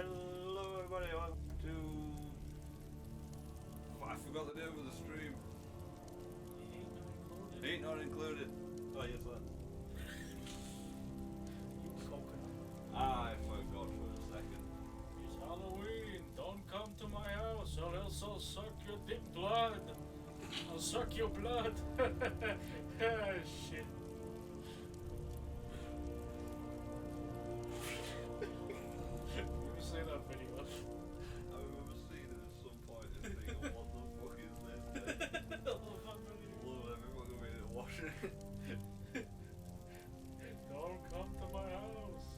Hello everybody, welcome to... I forgot the name of the stream. Ain't not included. Oh yes, that. I forgot for a second. It's Halloween. Don't come to my house or else I'll suck your dick blood. I'll suck your blood. Shit. You ever seen that video? I remember seeing it at some point and thinking, what the fuck is this? I love that video. Love everyone going in and watching it. Don't come to my house.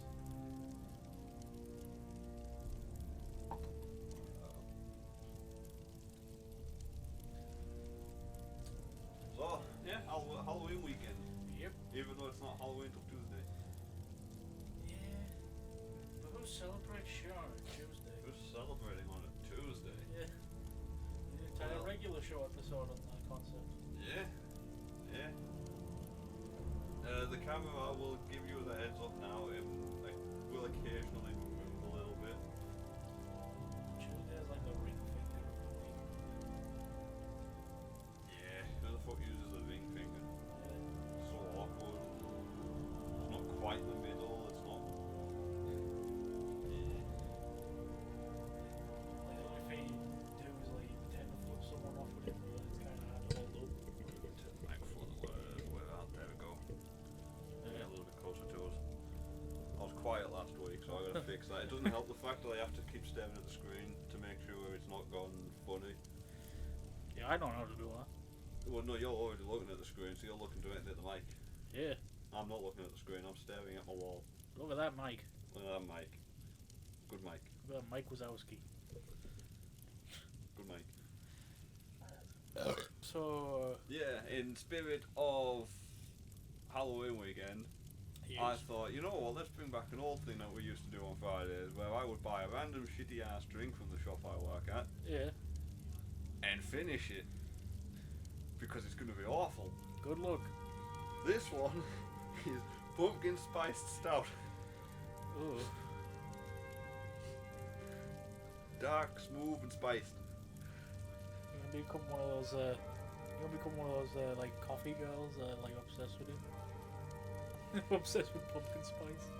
So, yeah, Halloween weekend. Yep. Even though it's not Halloween till Tuesday. Yeah. But who celebrates Sean on Tuesday? Who's celebrating on a Tuesday? Yeah. The entire regular show episode on that concept. Yeah. Yeah. The camera will give you the heads up now. It will occasionally move a little bit. Tuesday is like the ring finger of the week. Yeah. Who the fuck uses the ring finger? So awkward. It's not quite the middle. It's not. Yeah. Like the only thing you do is like you pretend to flip someone off with it, but it's kind of hard to hold up. Microphone. Where out? There we go. Yeah, a little bit closer to us. I was quiet last week, so I gotta fix that. It doesn't help the fact that I have to keep staring at the screen to make sure it's not gone funny. Yeah, I don't know how to do that. Well, no, you're already looking at the screen, so you're looking directly at the mic. Yeah. I'm not looking at the screen, I'm staring at my wall. Look at that mic. Look at that mic. Good mic. Look at that Mike Wazowski. Good mic. So, Yeah, in spirit of Halloween weekend, I thought, you know what, let's bring back an old thing that we used to do on Fridays, where I would buy a random shitty ass drink from the shop I work at, yeah, and finish it. Because it's going to be awful. good luck. This one is pumpkin spiced stout. Ooh. Dark, smooth, and spiced. You're gonna become one of those, like, coffee girls that are, like, obsessed with it. Obsessed with pumpkin spice.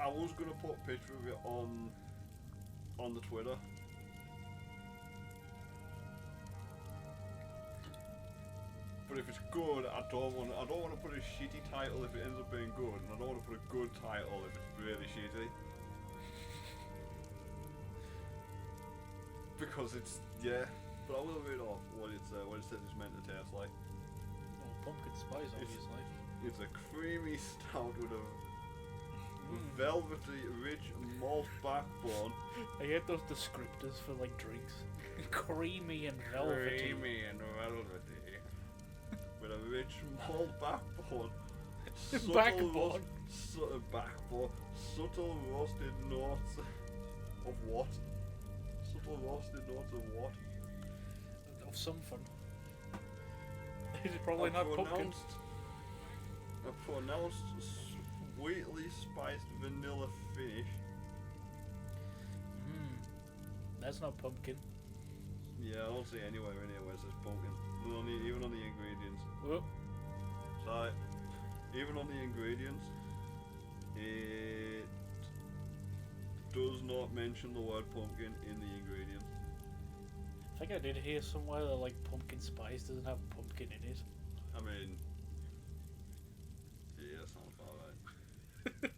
I was going to put a picture of it on the Twitter. But if it's good, I don't want to put a shitty title if it ends up being good, and I don't want to put a good title if it's really shitty. Because it's, yeah, but I will read off what it says it's meant to taste like. Oh, pumpkin spice, obviously. It's a creamy stout with a velvety, rich malt backbone. I hate those descriptors for, like, drinks. Creamy and velvety. Creamy and velvety. With a rich malt backbone. Backbone? Backbone. Subtle roasted notes of what? Subtle roasted notes of what? Of something. It's probably not pumpkin. A pronounced sweetly spiced vanilla finish. That's not pumpkin. Yeah, I don't see anywhere in here where it says pumpkin. Even on the ingredients. Whoop. So, even on the ingredients, it does not mention the word pumpkin in the ingredients. I think I did hear somewhere that, like, pumpkin spice doesn't have pumpkin in it. I mean, yeah, that sounds about right.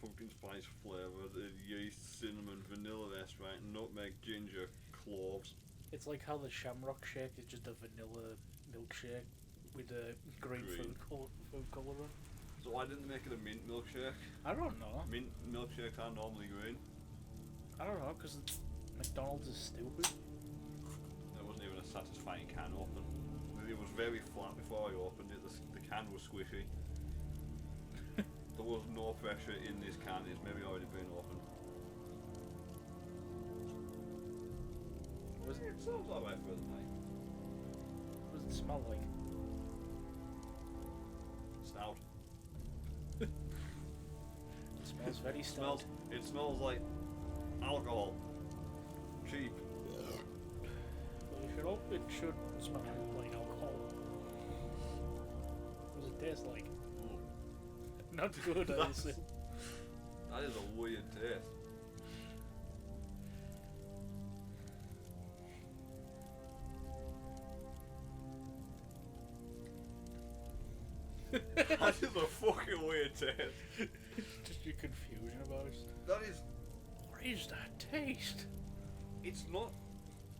Pumpkin spice flavour, the yeast, cinnamon, vanilla extract, nutmeg, ginger, cloves. It's like how the Shamrock Shake is just a vanilla milkshake with a green. food colouring. So why didn't they make it a mint milkshake? I don't know. Mint milkshakes are normally green. I don't know, because McDonald's is stupid. There wasn't even a satisfying can open. It was very flat before I opened it. The can was squishy. There was no pressure in this can. It's maybe already been opened. It sounds alright for the night. What does it smell like? Stout. It smells very smells. stout. It smells like alcohol. Cheap. Well, it should smell like alcohol. What does it taste like? Not good, I assume. That is a weird taste. That is a fucking weird taste. Just your confusion about it. That is. What is that taste? It's not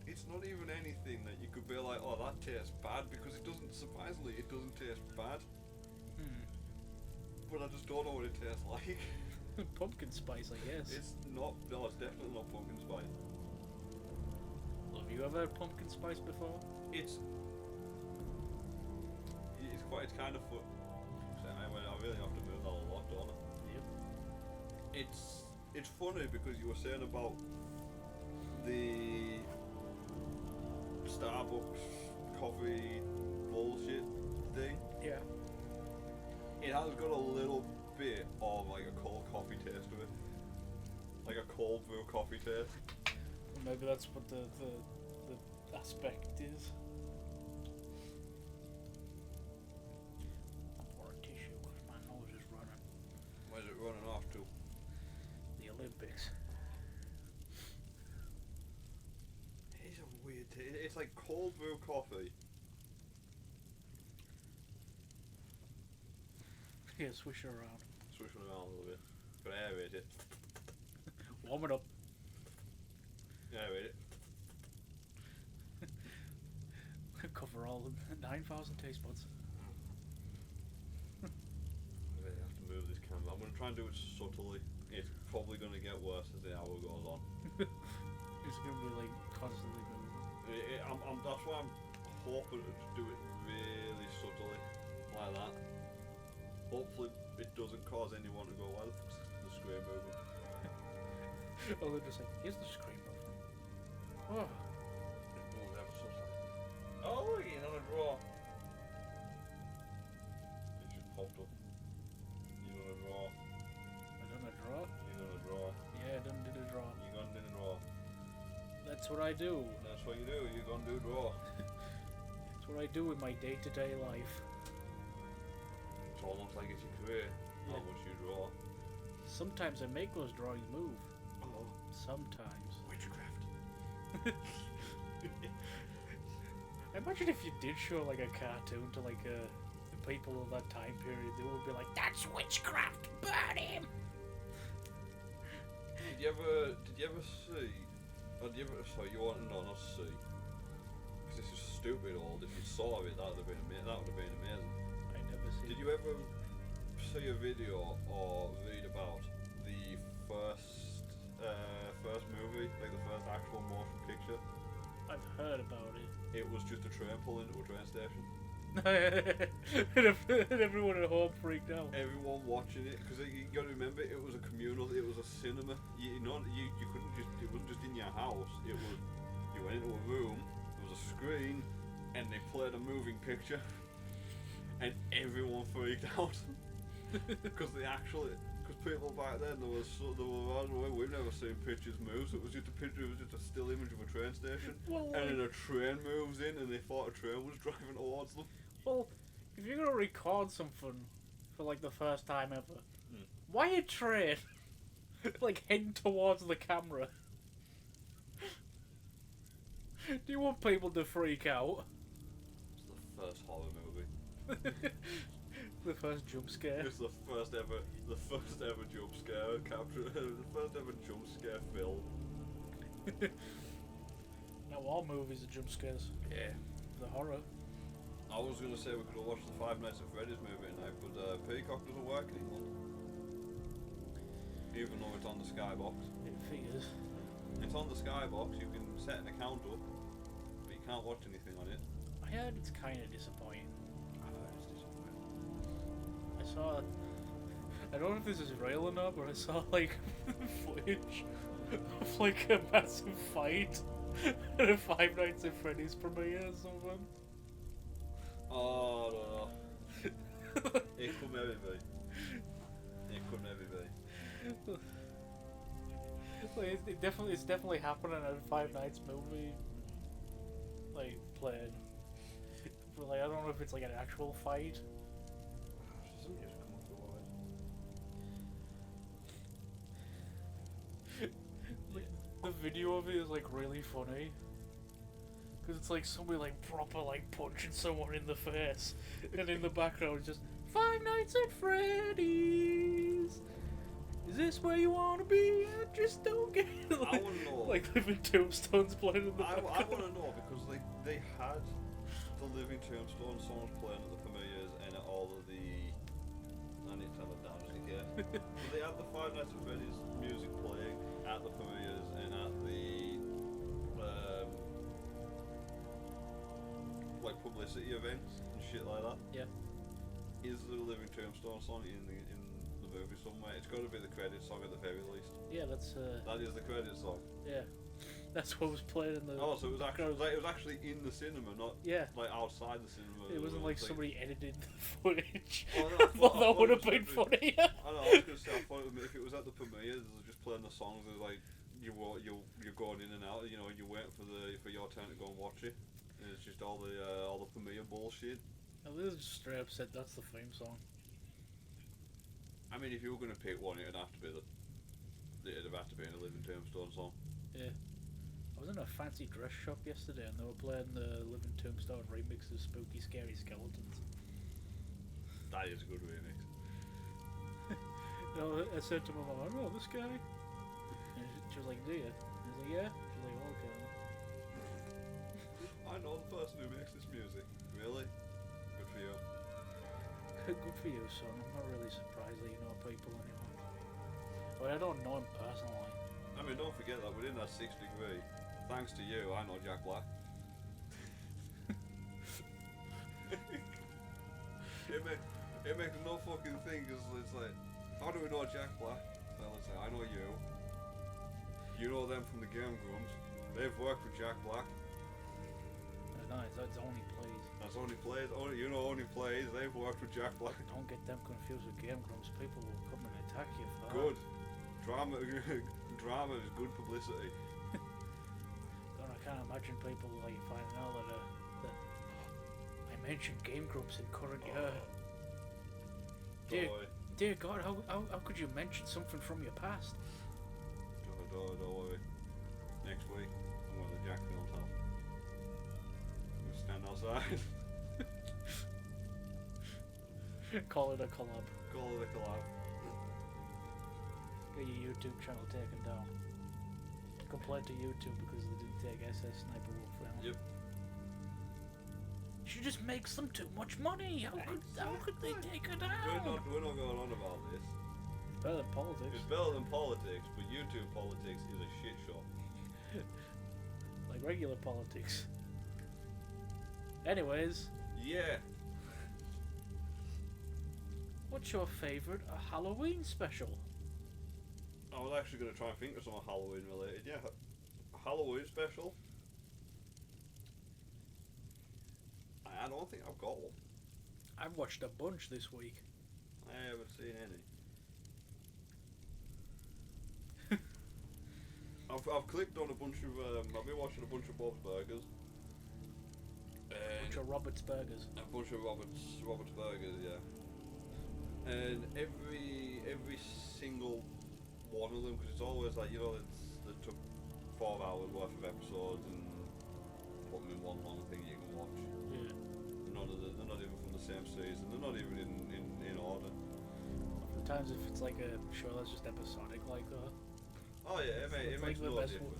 even anything that you could be like, oh, that tastes bad, because it doesn't. Surprisingly, it doesn't taste bad. But I just don't know what it tastes like. Pumpkin spice, I guess. It's not. No, it's definitely not pumpkin spice. Have you ever had pumpkin spice before? It's quite. It's kind of fun. I really have to move that a lot, don't I? Yep. It's funny because you were saying about the Starbucks coffee bullshit thing. Yeah. It has got a little bit of like a cold coffee taste to it, like a cold brew coffee taste. Maybe that's what the aspect is. Or a tissue, because my nose is running. Where's it running off to? The Olympics. It's a weird taste. It's like cold brew coffee. Yeah, swish it around. Swish it around a little bit. But aerate it. Warm it up. Aerate it. Cover all the 9,000 taste buds. I really have to move this camera. I'm going to try and do it subtly. It's probably going to get worse as the hour goes on. It's going to be like constantly moving. That's why I'm hoping to just do it really subtly, like that. Hopefully it doesn't cause anyone to go, why the fuck's the screen moving? Oh, they're just like, here's the screen moving. Oh. It moves ever so slightly. Oh, look, he's on a draw. It just popped up. He's on a draw. I done a draw? He's on a draw. Yeah, I done did a draw. You gone did a draw. That's what I do. That's what you do, you gonna do draw. That's what I do in my day-to-day life. It's almost like it's your career, how Yeah. much you draw. Sometimes I make those drawings move. Oh. Sometimes. Witchcraft. Imagine if you did show like a cartoon to like the people of that time period, they would be like, "That's witchcraft, burn him!" Did you ever see, or did you ever, sorry, you want to know, not see, because this is stupid old, if you saw it, that would have been amazing. I never see. Did you ever see a video or read about the first movie, like the first actual motion picture? I've heard about it. It was just a train pulling into a train station. And everyone at home freaked out. Everyone watching it, because you got to remember, it was a communal, it was a cinema. You couldn't just, it wasn't just in your house. It was, you went into a room, there was a screen, and they played a moving picture, and everyone freaked out because people back then we've never seen pictures move. So it was just a picture, it was just a still image of a train station, Well, and then a train moves in, and they thought a train was driving towards them. well, if you're gonna record something for like the first time ever, why a train? Like heading towards the camera. Do you want people to freak out? It's the first horror movie. The first jump scare. It's the first ever jump scare capture, the first ever jump scare film. Now all movies are jump scares. Yeah. The horror. I was gonna say we could have watched the Five Nights at Freddy's movie tonight, but Peacock doesn't work in England. Even though it's on the Skybox. It figures. It's on the Skybox, you can set an account up, but you can't watch anything on it. I heard it's kind of disappointing. I've heard it's disappointing. I saw. I don't know if this is real or not, but I saw like footage of like a massive fight at a Five Nights at Freddy's premiere or something. Oh, I don't know. It could maybe be. It could maybe be. Like, it's definitely happening at a Five Nights movie, like, playing. But, like, I don't know if it's like an actual fight. Somebody just come up the wires. Like, the video of it is like really funny. Cause it's like somebody like proper like punching someone in the face, and in the background it's just Five Nights at Freddy's. Is this where you wanna be? I just don't get it. I want to know. Like Living Tombstones playing in the I background. want to know because they had the Living Tombstone songs playing at the premieres and at all of the. I need to have it down just in case. But they had the Five Nights at Freddy's music playing at the premieres and at the like publicity events and shit like that. Yeah. Is the Living Tombstone song in the movie somewhere? It's got to be the credit song at the very least. Yeah, that's That is the credit song. yeah. That's what was playing in the. Oh, so it was actually in the cinema, not Yeah. like outside the cinema. It wasn't like somebody edited the footage. Oh, no, I thought that would have been funny. I know. I was gonna say, I thought if it was at the premiere, they were just playing the songs. It was like you're going in and out. You know, you wait for your turn to go and watch it. And it's just all the premiere bullshit. No, this is just straight up said that's the theme song. I mean, if you were gonna pick one, it'd have to be it'd have to be in a Living Tombstone song. Yeah. I was in a fancy dress shop yesterday and they were playing the Living Tombstone remix of Spooky Scary Skeletons. That is a good remix. You know, I said to my mum, I know this guy. And she was like, do you? I was like, yeah. She was like, oh, okay. I know the person who makes this music. Really? Good for you. Good for you, son. I'm not really surprised that you know people anymore. Well, I don't know him personally. I mean, don't forget that within that 6th degree, thanks to you, I know Jack Black. it makes no fucking thing, because it's like, how do we know Jack Black? Well, it's like, I know you. You know them from the Game Grumps. They've worked with Jack Black. No, it's only plays. That's only plays. Only plays. They've worked with Jack Black. Don't get them confused with Game Grumps. People will come and attack you for that. Good. Drama is good publicity. God, I can't imagine people like finding out that I mentioned Game Grumps in current year. Dear God, how could you mention something from your past? Don't worry. Next week, I'm going to the Jack Films house. We'll stand outside. Call it a collab. Call it a collab. Get your YouTube channel taken down. Complain to YouTube because they didn't take SS Sniper Wolf down. Yep. She just makes them too much money. How could they take her down? We're not going on about this. It's better than politics. It's better than politics, but YouTube politics is a shit show. Like regular politics. Anyways. Yeah. What's your favourite Halloween special? I was actually going to try and think of something Halloween related. Yeah. A Halloween special? I don't think I've got one. I've watched a bunch this week. I haven't seen any. I've clicked on a bunch of. I've been watching a bunch of Bob's Burgers. A bunch of Robert's Burgers. A bunch of Robert's Burgers, yeah. And every single one of them, because it's always like, you know, they took 4 hours worth of episodes and put them in one long thing you can watch. Yeah. They're not even from the same season. They're not even in order. Sometimes if it's like a show that's just episodic like that. Oh yeah, it makes no difference.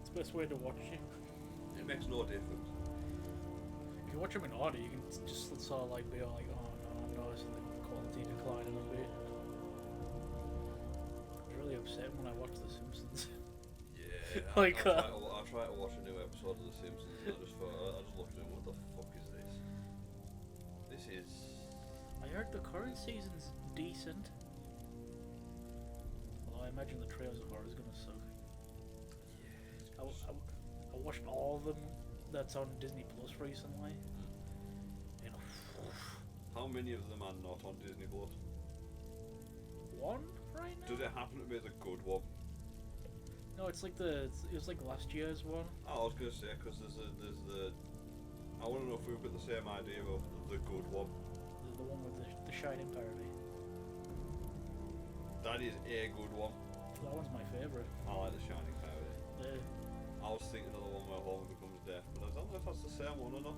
It's the best way to watch it. It makes no difference. If you watch them in order, you can just sort of like be all like, oh no, I'm noticing the quality declining a bit. I was really upset when I watched The Simpsons. Yeah, Like, I try to watch a new episode of The Simpsons and I just looked at it, what the fuck is this? This is... I heard the current season's decent. Although I imagine the Trails of Horror is gonna suck. Yeah, I watched all of them that's on Disney Plus recently. And how many of them are not on Disney Plus? one right now? Do they happen to be the good one. No, it's like it was like last year's one. Oh, I was gonna say because there's the. I want to know if we've got the same idea of the good one. The one with the Shining parody. That is a good one. That one's my favourite. I like the Shining parody. Yeah. I was thinking of the one where Homer becomes deaf, but I don't know if that's the same one or not.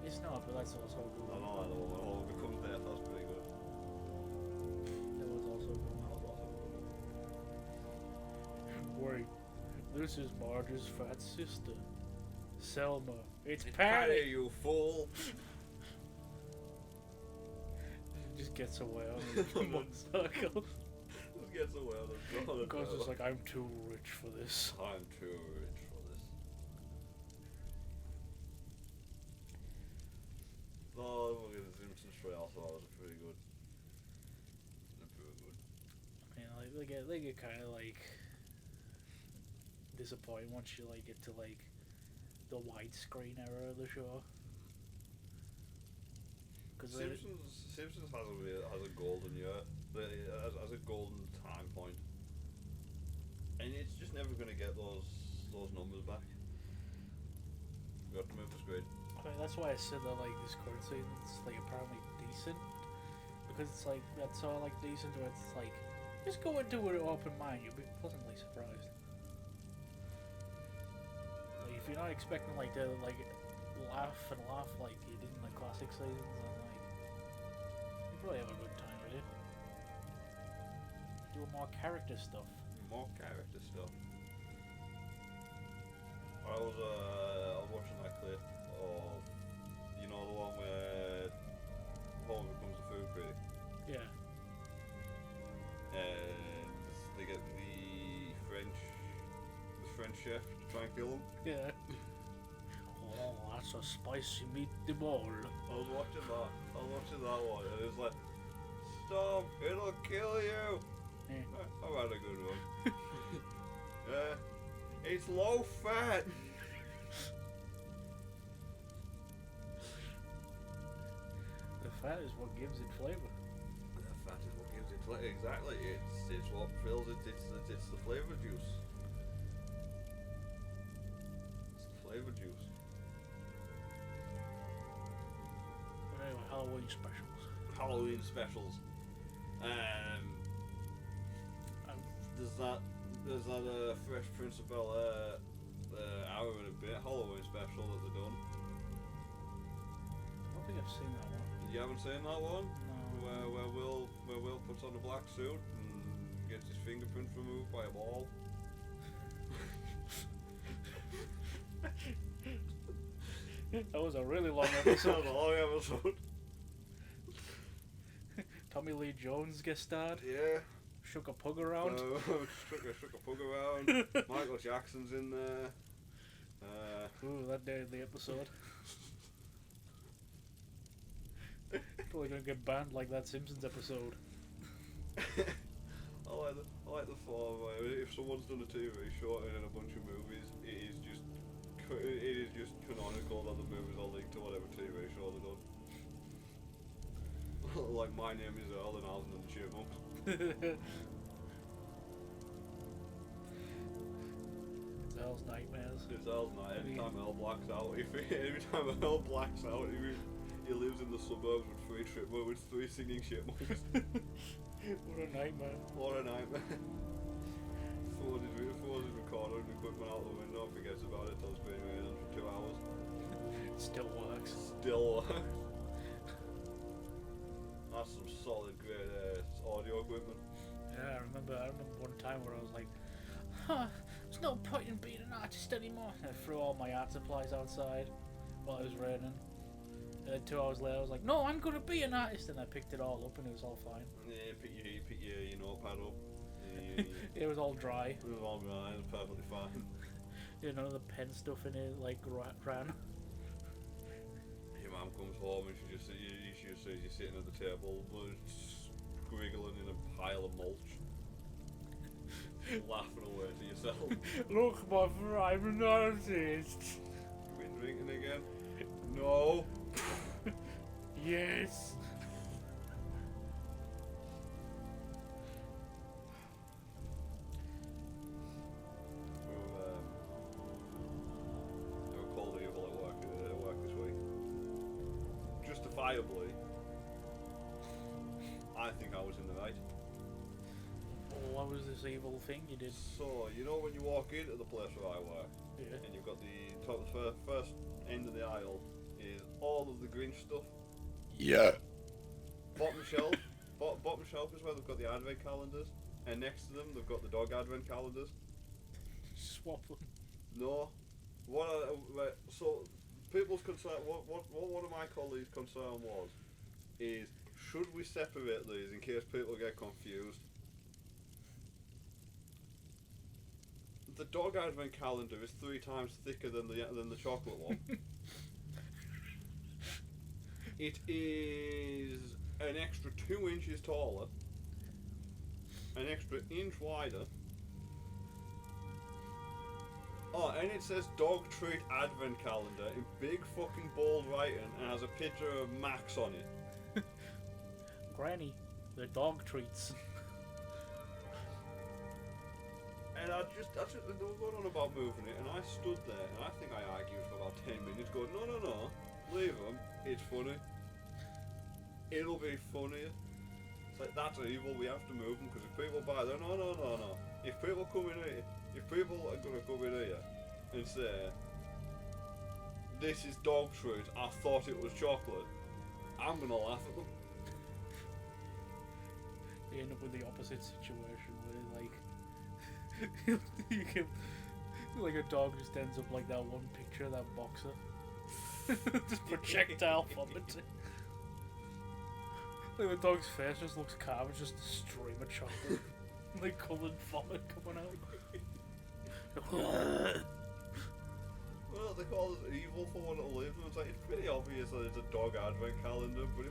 It's not, but that's also a good I one. don't like the one where Homer becomes deaf. That's pretty good. That was also a good one. That was also good. Wait, this is Marge's fat sister, Selma. It's Patty, Patty. you fool! Just gets away on the motorcycle. Just gets away on the Goes just like, I'm too rich for this. I'm too rich for this. Oh, look at the Simpsons tree also was pretty good. They're pretty good. You know, like they get kind of like disappointed once you like get to like the widescreen era of the show. Because Simpsons has a golden year, has a golden time point, and it's just never going to get those numbers back. We have to move the screen. I mean, that's why I said that like this current season's like apparently decent, because it's like that's all like decent where it's like just go into it with an open mind, you'll be pleasantly surprised. Like if you're not expecting like to like laugh like you did in the classic seasons, then like you probably have a good time with it. Do more character stuff. More character stuff. I was watching that clip of, you know, the one where Homer becomes a food critic. Yeah. And they get the French chef to try and kill him. Yeah. Oh, that's a spicy meatball. I was watching that one, and it's like, stop, it'll kill you. Yeah. I've had a good one. It's low fat. The fat is what gives it flavor. The fat is what gives it flavor. Exactly. It's what fills it. It's the flavor juice. It's the flavor juice. But anyway, Halloween specials. Halloween specials. There's that Fresh Prince of Bel-Air hour and a bit Halloween special that they've done. I don't think I've seen that one. You haven't seen that one? No. Where Will puts on a black suit and gets his fingerprints removed by a ball. That was a really long episode. That was a long episode. Tommy Lee Jones guest starred. Yeah. Shook a pug around. Shook a pug around. Michael Jackson's in there. Ooh, that day of the episode. Probably gonna get banned like that Simpsons episode. I like the form where if someone's done a TV show and in a bunch of movies, it is just canonical that the movies are linked to whatever TV show they've done. Like My Name Is Earl and Alvin and the Chipmunks. It's Earl's nightmares. It's Earl's night. Every time Earl blacks out, every time Earl blacks out, he lives in the suburbs with three singing chipmunks. What a nightmare. What a nightmare. Throws his recording equipment out the window, forgets about it, till it's been raining for 2 hours. Still works. Still works. That's some solid, great audio equipment. Yeah, I remember one time where I was like, there's no point in being an artist anymore. And I threw all my art supplies outside while it was raining. And then 2 hours later I was like, no, I'm going to be an artist. And I picked it all up and it was all fine. Yeah, you pick your notepad up. It was all dry. It was all dry, it was perfectly fine. You know, the pen stuff in it like ran. Your mum comes home and she just sees you sitting at the table, squiggling in a pile of mulch. Laughing away to yourself. Look, mother, I'm an artist. You been drinking again? No. Yes. justifiably, I think I was in the right. Well, what was this evil thing you did? So, you know when you walk into the place where I work, Yeah. and you've got the top, first end of the aisle is all of the Grinch stuff. Yeah. Bottom shelf, bottom shelf is where they've got the advent calendars, and next to them they've got the dog advent calendars. Swap them. No, so people's concern. What one of my colleagues' concern was, is should we separate these in case people get confused? The dog advent calendar is 3 times thicker than the chocolate one. It is an extra 2 inches taller, an extra inch wider. Oh, and it says dog treat advent calendar in big fucking bold writing and has a picture of Max on it. Granny, the dog treats. And I just, they were going on about moving it, and I stood there, and I think I argued for about 10 minutes, going, no, leave them, it's funny. It'll be funnier. It's like, that's evil, we have to move them, because if people buy them, no. If people come in here, if people are going to come in here and say, this is dog treat, I thought it was chocolate, I'm going to laugh at them. You end up with the opposite situation where, like, you can, like, a dog just ends up like that one picture of that boxer. Just projectile vomiting. Like, the dog's face just looks calm, it's just a stream of chocolate. Like, coloured vomit coming out. Well, they call it evil for one to live, and it's like, it's pretty obvious that it's a dog advent calendar, but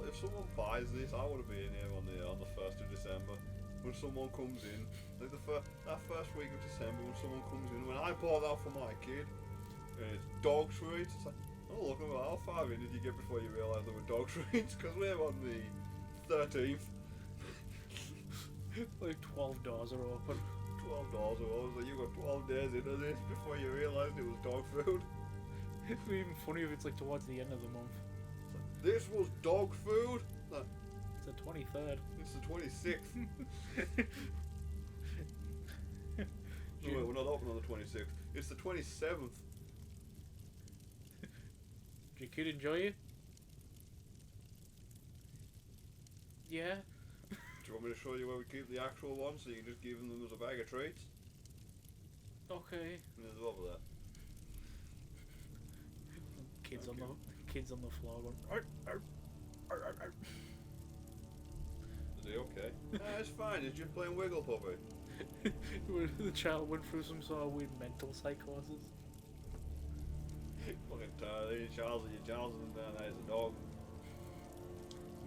if someone buys this, I want to be in here on the 1st of December. When someone comes in, like that first week of December, when someone comes in, when I bought that for my kid, and it's dog treats, it's like, oh look, how far in did you get before you realised there were dog treats? Because we're on the 13th. Like 12 doors are open. 12 doors are open, so you got 12 days into this before you realised it was dog food. It'd be even funny if it's like towards the end of the month. This was dog food? Like, It's the 23rd. it's the 26th. No, wait, we're not open on the 26th. It's the 27th. Did your kid enjoy it? Yeah. Do you want me to show you where we keep the actual ones so you can just give them as a bag of treats? Okay. And there's over there. Kids Okay. kids on the floor going. Arr, arr, arr, arr, arr. Is he okay? It's fine, he's just playing Wiggle Puppy. The child went through some sort of weird mental psychosis. Look at Charles and down there, there's a dog.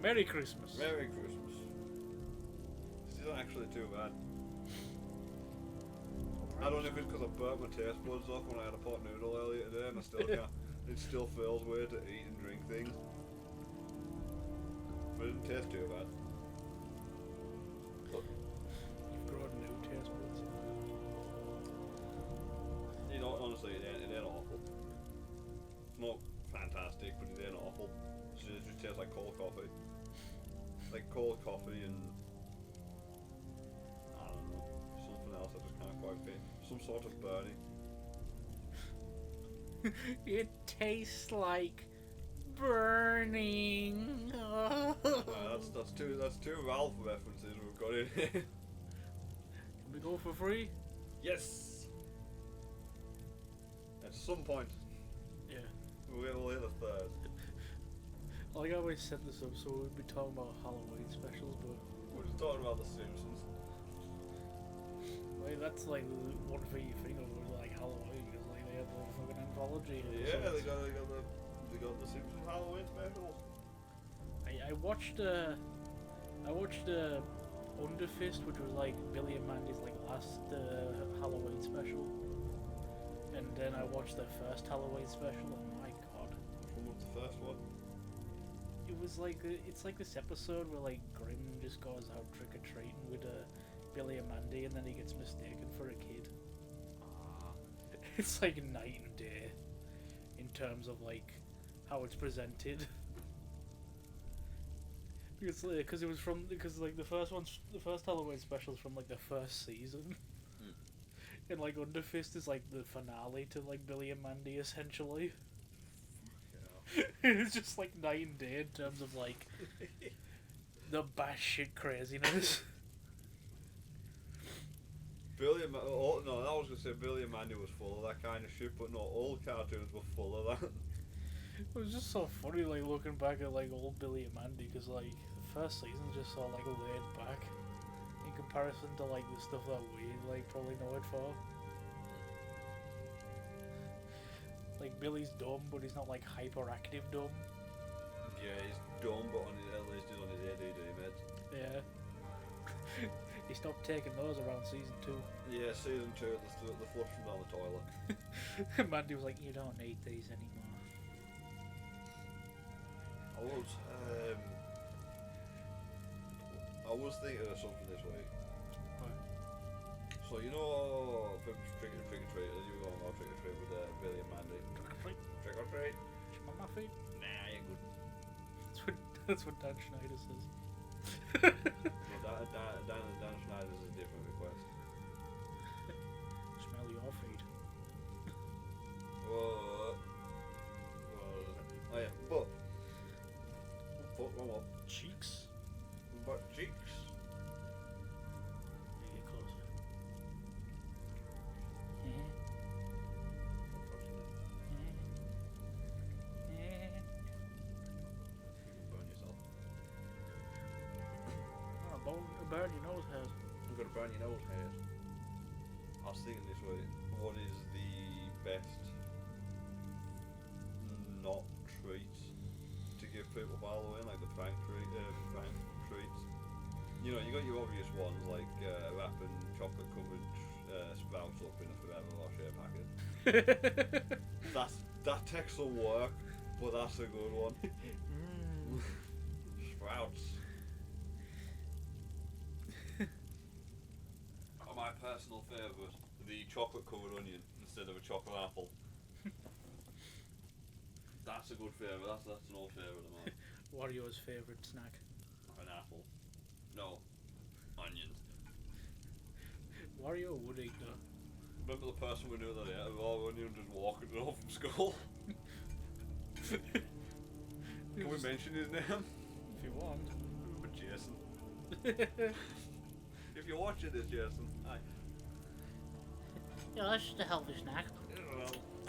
Merry Christmas. Merry Christmas. This isn't actually too bad. I don't know if it's because I burnt my taste buds off when I had a pot noodle earlier today and I still can't. It still feels weird to eat and drink things. But it didn't taste too bad. You've grown new taste buds. You know, honestly, it ain't awful. It's not fantastic, but it ain't awful. It just tastes like cold coffee. Like cold coffee and I don't know, something else I just can't quite fit. Some sort of burning. It tastes like burning. That's two Ralph references we've got in here. Can we go for free? Yes. At some point, Yeah. we'll hit a third. I like how we set this up so we'd be talking about Halloween specials, but We're just talking about The Simpsons. like, that's like the one thing you think of with like Halloween because like they have the fucking anthology. Yeah, episodes. they got the Simpsons Halloween specials. I watched Under Fist, which was like Billy and Mandy's like last Halloween special, and then I watched their first Halloween special. And my god, Which one was the first one? it was like it's like this episode where like Grim just goes out trick or treating with Billy and Mandy, and then he gets mistaken for a kid. It's like night and day in terms of like how it's presented. It's because it was from because like the first Halloween special is from like the first season, and like Underfist is like the finale to like Billy and Mandy essentially. It's just like night and day in terms of like the batshit craziness. Oh, no, I was gonna say Billy and Mandy was full of that kind of shit, but no, all cartoons were full of that. It was just so funny, like looking back at like old Billy and Mandy, because like the first season just so like laid back in comparison to like the stuff that we like probably know it for. Like Billy's dumb, but he's not like hyperactive dumb. Yeah, he's dumb, but at least he's on his ADD meds. Yeah. He stopped taking those around season 2. Yeah, season 2, the flush from down the toilet. Mandy was like, "You don't need these anymore." I was thinking of something this week. What? So you know, trick or treat, you were going on trick or treat with Billy and Mandy. Trick or treat? On my feet? Nah, you're good. That's what Dan Schneider says. No, Dan Schneider's a different request. Smell your feet. Oh yeah, but one more. Cheeks? But cheeks. You get closer. Burn yourself. Burn your nose hairs. You've got to burn your nose hairs. I was thinking this way. What is the best not treat to give people for Halloween, like the prank treats? You know, you got your obvious ones like wrapping chocolate covered sprouts up in a Forever Rocher packet. That takes some work, but that's a good one. Sprouts. My personal favourite, the chocolate covered onion instead of a chocolate apple. That's a good favourite. That's an old favourite of mine. What are your favourite snack? An apple. No. Onions. Wario would eat that. Remember the person we knew that ate a raw onion just walking it off from school? Can we mention his name? If you want. Remember Jason? If you're watching this, Jason, hi. Yeah, that's just a healthy snack.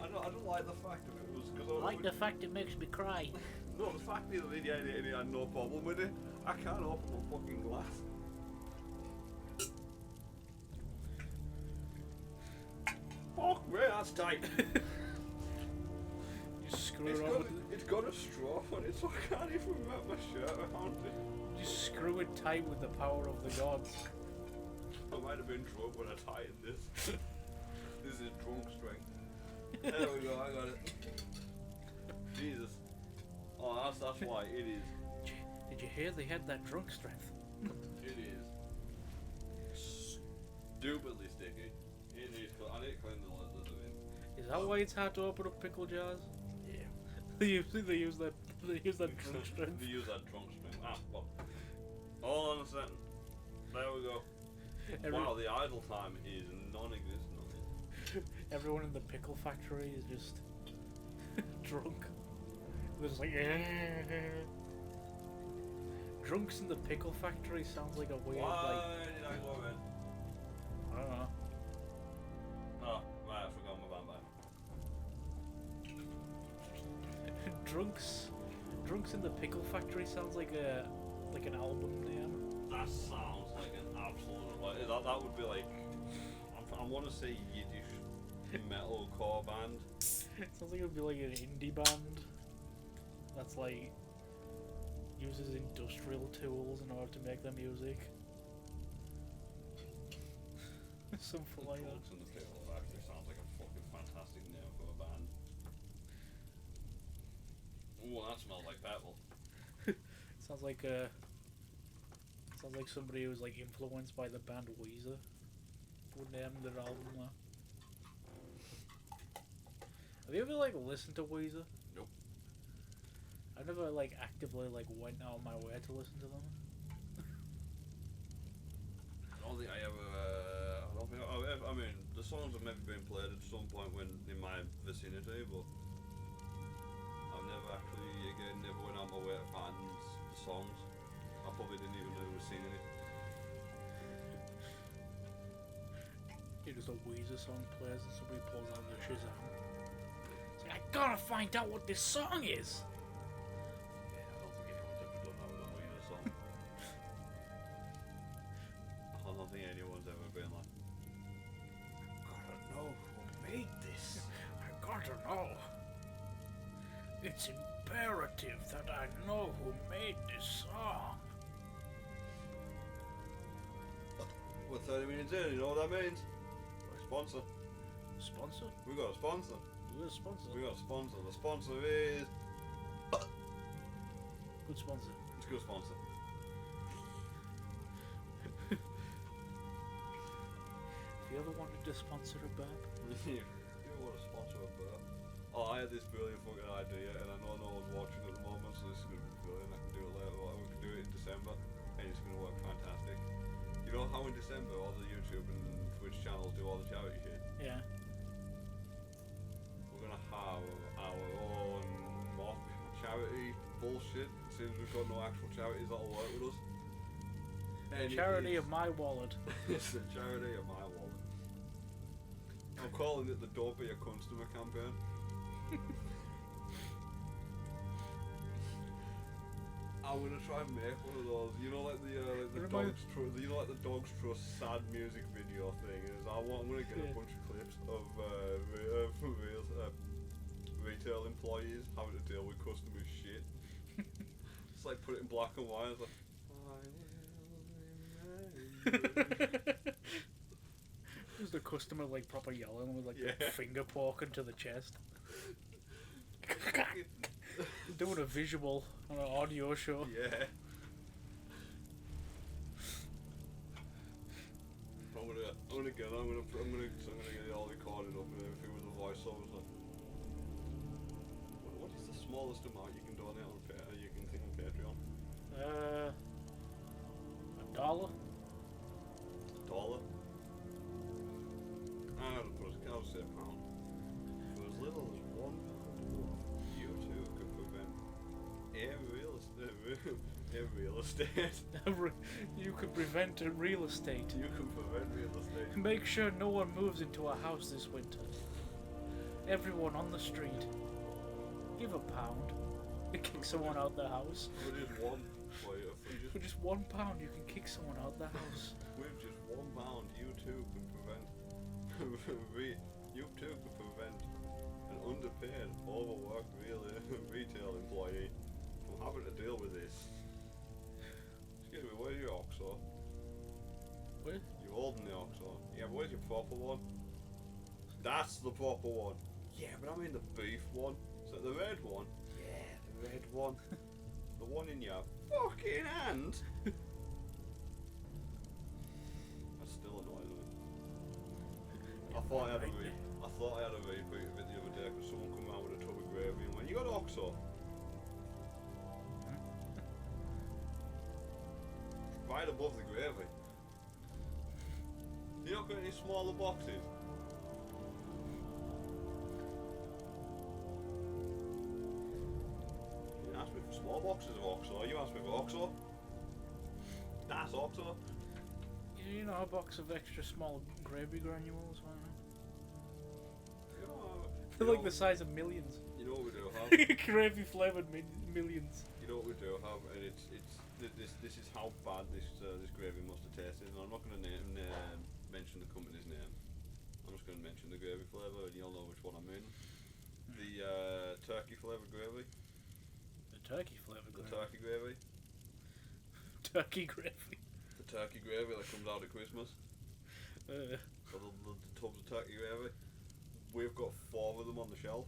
I don't like the fact that it was because I like the fact it makes me cry. No, the fact is that he had no problem with it. I can't open my fucking glass. Fuck me, that's tight. You screw it on with It's got a straw on it, so I can't even wrap my shirt around it. You screw it tight with the power of the gods. I might have been drunk when I tightened this. This is drunk strength. There we go, I got it. Jesus. Oh, that's why it is. Did you hear they had that drunk strength? It is stupidly sticky. It is. I need to clean the leathers of it. Is that why it's hard to open up pickle jars? Yeah. They use that drunk strength. They use that drunk strength. Ah, well. Hold on a second. There we go. Wow, the idle time is non-existent on it. Everyone in the pickle factory is just drunk. They're just like, Drunks in the pickle factory sounds like a weird, Why did I go in? I don't know. Oh, right, I forgot my band. Drunks in the pickle factory sounds like an album name. That sounds like an absolute. That would be like. I want to say Yiddish metalcore band. It sounds like it would be like an indie band that's like uses industrial tools in order to make their music. Something like that. Drunks in the Pickle actually sounds like a fucking fantastic name for a band. Ooh, that smells like pebble. Sounds like somebody who was like influenced by the band Weezer would name their album that. Have you ever like listened to Weezer? Nope. I never like actively like went out of my way to listen to them. I don't think I ever. I don't think I ever. I mean, the songs have maybe been played at some point when in my vicinity, but I've never actually, again, never went out my way to find the songs. I probably didn't even know who was singing it. It was a Weezer song plays and somebody pulls out the Shazam. It's like, I gotta find out what this song is! Yeah, I don't think anyone's ever done that with a Weezer song. I don't think anyone's ever been like, I gotta know who made this. I gotta know. It's imperative that I know who made this song. We're 30 minutes in, you know what that means? Sponsor. Sponsor? We got a sponsor. Who's a sponsor? We got a sponsor. The sponsor is. Good sponsor. It's a good sponsor. If you ever wanted to sponsor a burp, You want to sponsor a burp? Oh, I had this brilliant fucking idea, and I know no one's watching at the moment, so this is gonna be brilliant. I can do it later. We can do it in December, and it's gonna work fantastic. You know how in December all the YouTube and Twitch channels do all the charity shit? yeah. We're gonna have our own mock charity bullshit, since we've got no actual charities that'll work with us. And Charity of my wallet. It's the charity of my wallet. I'm calling it the Don't Be a Customer campaign. I'm gonna try and make one of those, you know, like the dogs trust, you know, like the dogs trust sad music video thing. I'm gonna get a bunch of clips of retail employees having to deal with customer shit. It's like put it in black and white. It's like, Is the customer like proper yelling with like the finger poking to the chest? Doing a visual on an audio show. Yeah. I'm gonna get it all recorded up and everything with the voiceovers. Like, what is the smallest amount you can donate on you can think on Patreon? $1. $1? I'll say a pound. For as little as £1, you too could prevent real estate. You could prevent real estate. You can prevent real estate. Make sure no one moves into a house this winter. Everyone on the street, give £1 to kick someone out the house. For just one, For just £1, you can kick someone out the house. with just £1, you too can prevent. You too can prevent an underpaid, overworked retail employee from having to deal with this. Excuse me, where's your Oxo? Where? You're holding the Oxo. Yeah, but where's your proper one? That's the proper one. Yeah, but I mean the beef one. Is that the red one? Yeah, the red one. The one in your fucking hand. That's still annoying me. I thought I had a repeat of it the other day because someone come out with a tub of gravy and went, "You got Oxo?" Right above the gravy. You not got any smaller boxes? You asked me for small boxes of Oxo. You asked me for Oxo. That's Oxo. You know, a box of extra small gravy granules. Why not? They're like the size of millions. You know what we do have? Gravy flavored millions. You know what we do have, and this is how bad this gravy must have tasted. And I'm not going to mention the company's name. I'm just going to mention the gravy flavour, and you'll know which one I mean. The turkey flavoured gravy. The turkey flavoured The gravy. turkey gravy. Turkey gravy. The turkey gravy that comes out at Christmas. The tubs of turkey gravy. We've got 4 of them on the shelf.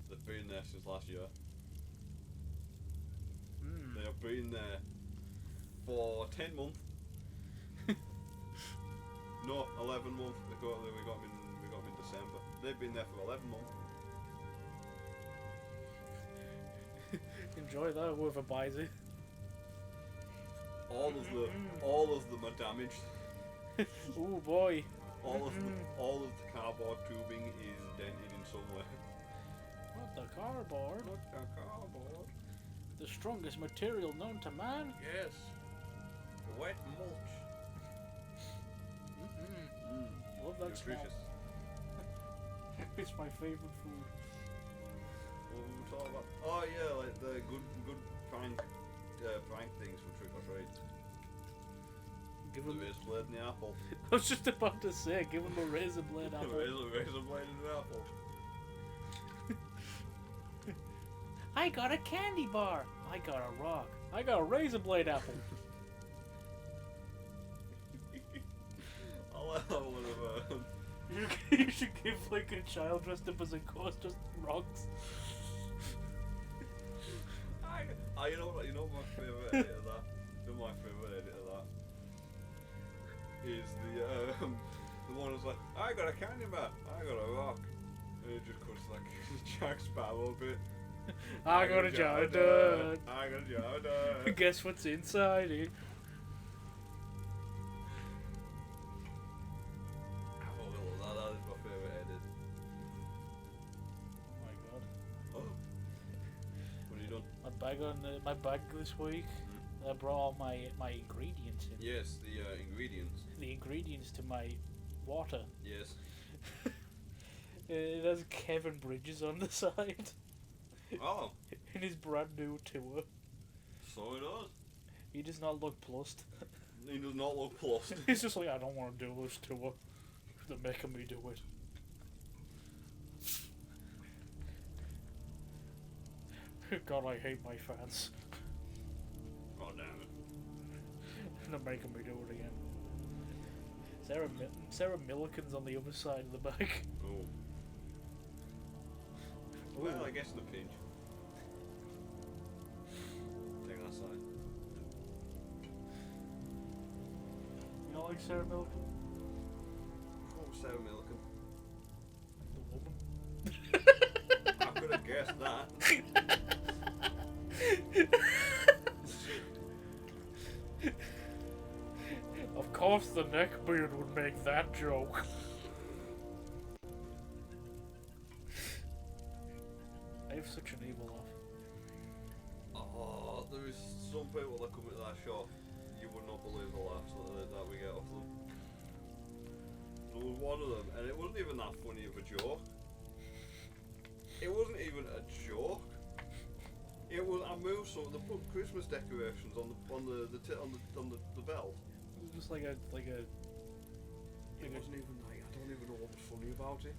They've been there since last year. They have been there for 10 months. No, 11 months. We got them in December. They've been there for 11 months. Enjoy that, whoever buys it. All of them are damaged. Ooh boy. All of the cardboard tubing is dented in some way. Not the cardboard. Not the cardboard. The strongest material known to man. Yes. Wet mulch. Love that smell. Nutritious. It's my favorite food. What were we talking about? Oh yeah, like the good prank things from Trick or Treat. Give The him. razor blade in the apple. I was just about to say, give him a razor blade apple. razor blade in the apple. I got a candy bar. I got a rock. I got a razor blade apple. I'll have one of You should give like a child dressed up as a ghost just rocks. you know what? You know my favourite edit of that. You know my favourite edit of that is the one that's like, I got a candy bar. I got a rock. And it just cuts like Jack Sparrow bit. I got a jar of dirt. I got a jar of dirt. Guess what's inside it? That is my favourite edit. Oh my god. Oh. What have you done? My bag this week. I brought all my ingredients in. Yes, the ingredients. The ingredients to my water. Yes. It has Kevin Bridges on the side. Oh. In his brand new tour. So it does. He does not look plussed. He does not look plussed. He's just like, I don't want to do this tour. They're making me do it. God, I hate my fans. Oh damn it. They're making me do it again. Sarah Milliken's on the other side of the bag. Oh. Well, I guess in a pinch. Take that side. You don't like Sarah Milliken? What was Sarah Milliken? The woman? I could have guessed that. Of course the neckbeard would make that joke. I have such an evil laugh. Oh, there is some people that come into that shop, you would not believe the laughs that we get off them. There was one of them, and it wasn't even that funny of a joke. It wasn't even a joke. It was, I moved some, they put Christmas decorations on the belt. It was just like a It wasn't even like, I don't even know what was funny about it.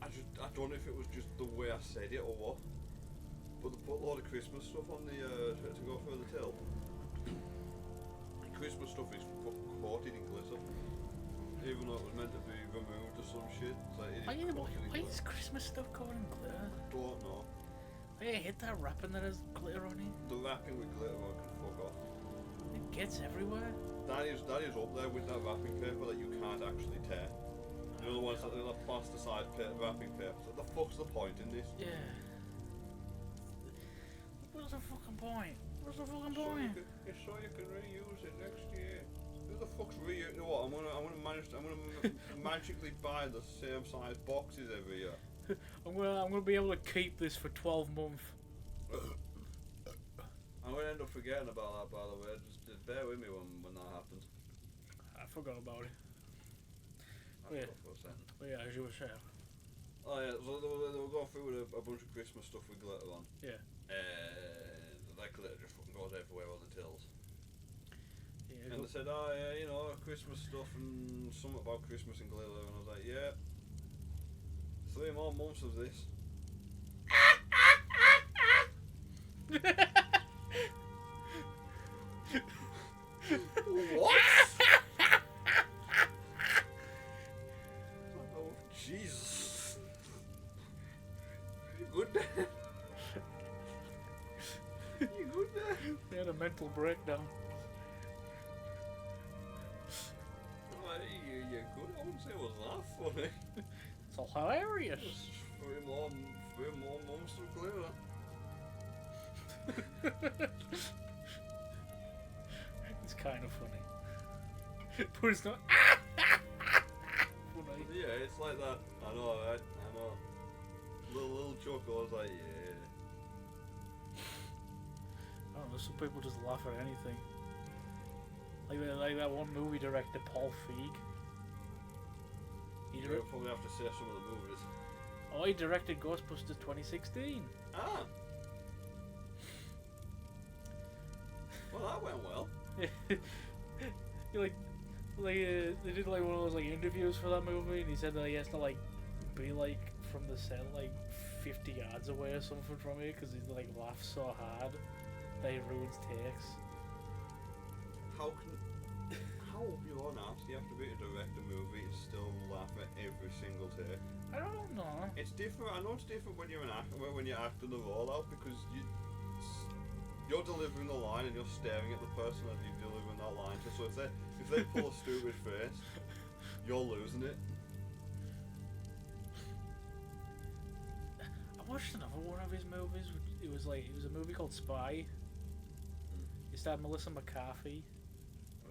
I don't know if it was just the way I said it or what. But they put a lot of Christmas stuff on the to go further till. Christmas stuff is fucking coated in glitter. Even though it was meant to be removed or some shit. It's like, why is Christmas stuff covered in glitter? Don't know. I hate that wrapping that has glitter on it. The wrapping with glitter on can fuck off. It gets everywhere. That is up there with that wrapping paper that you can't actually tear. You know the ones that are like plasticide wrapping paper. So the fuck's the point in this? Yeah. What's the fucking point? What's the fucking point? So you can reuse it next year. Who the fuck's reuse? You know what? I'm gonna magically buy the same size boxes every year. I'm gonna be able to keep this for 12 months. I'm gonna end up forgetting about that, by the way. Just bear with me when that happens. I forgot about it. Yeah. But yeah, as you were saying. Oh yeah, so they were going through with a bunch of Christmas stuff with glitter on. Yeah. And that glitter just fucking goes everywhere on the tills. Yeah, And they said, oh yeah, you know, Christmas stuff and something about Christmas and glitter. And I was like, yeah. 3 more months of this. What? Oh, Jesus. You good there? You good there? They had a mental breakdown. Like, you're good. I wouldn't say it was that funny. It's hilarious. Just 3 more months of glitter. It's kind of funny. But it's not funny. Yeah, it's like that. I know, right? I know. Little chuckle, I was like, yeah. I don't know, some people just laugh at anything. Like that one movie director, Paul Feig. You'll probably have to say some of the movies. Oh, he directed Ghostbusters 2016. Ah! Well, that went well. He they did like one of those like interviews for that movie, and he said that he has to like be like from the set like 50 yards away or something from it because he like laughs so hard that he ruins takes. How beyond ass do you have to be to direct a movie and still laugh at every single take? I don't know. It's different. I know it's different when you're an actor, when you're acting the role out because you're delivering the line and you're staring at the person that you're delivering that line to. So if they pull a stupid face, you're losing it. I watched another one of his movies. It was a movie called Spy. It starred Melissa McCarthy.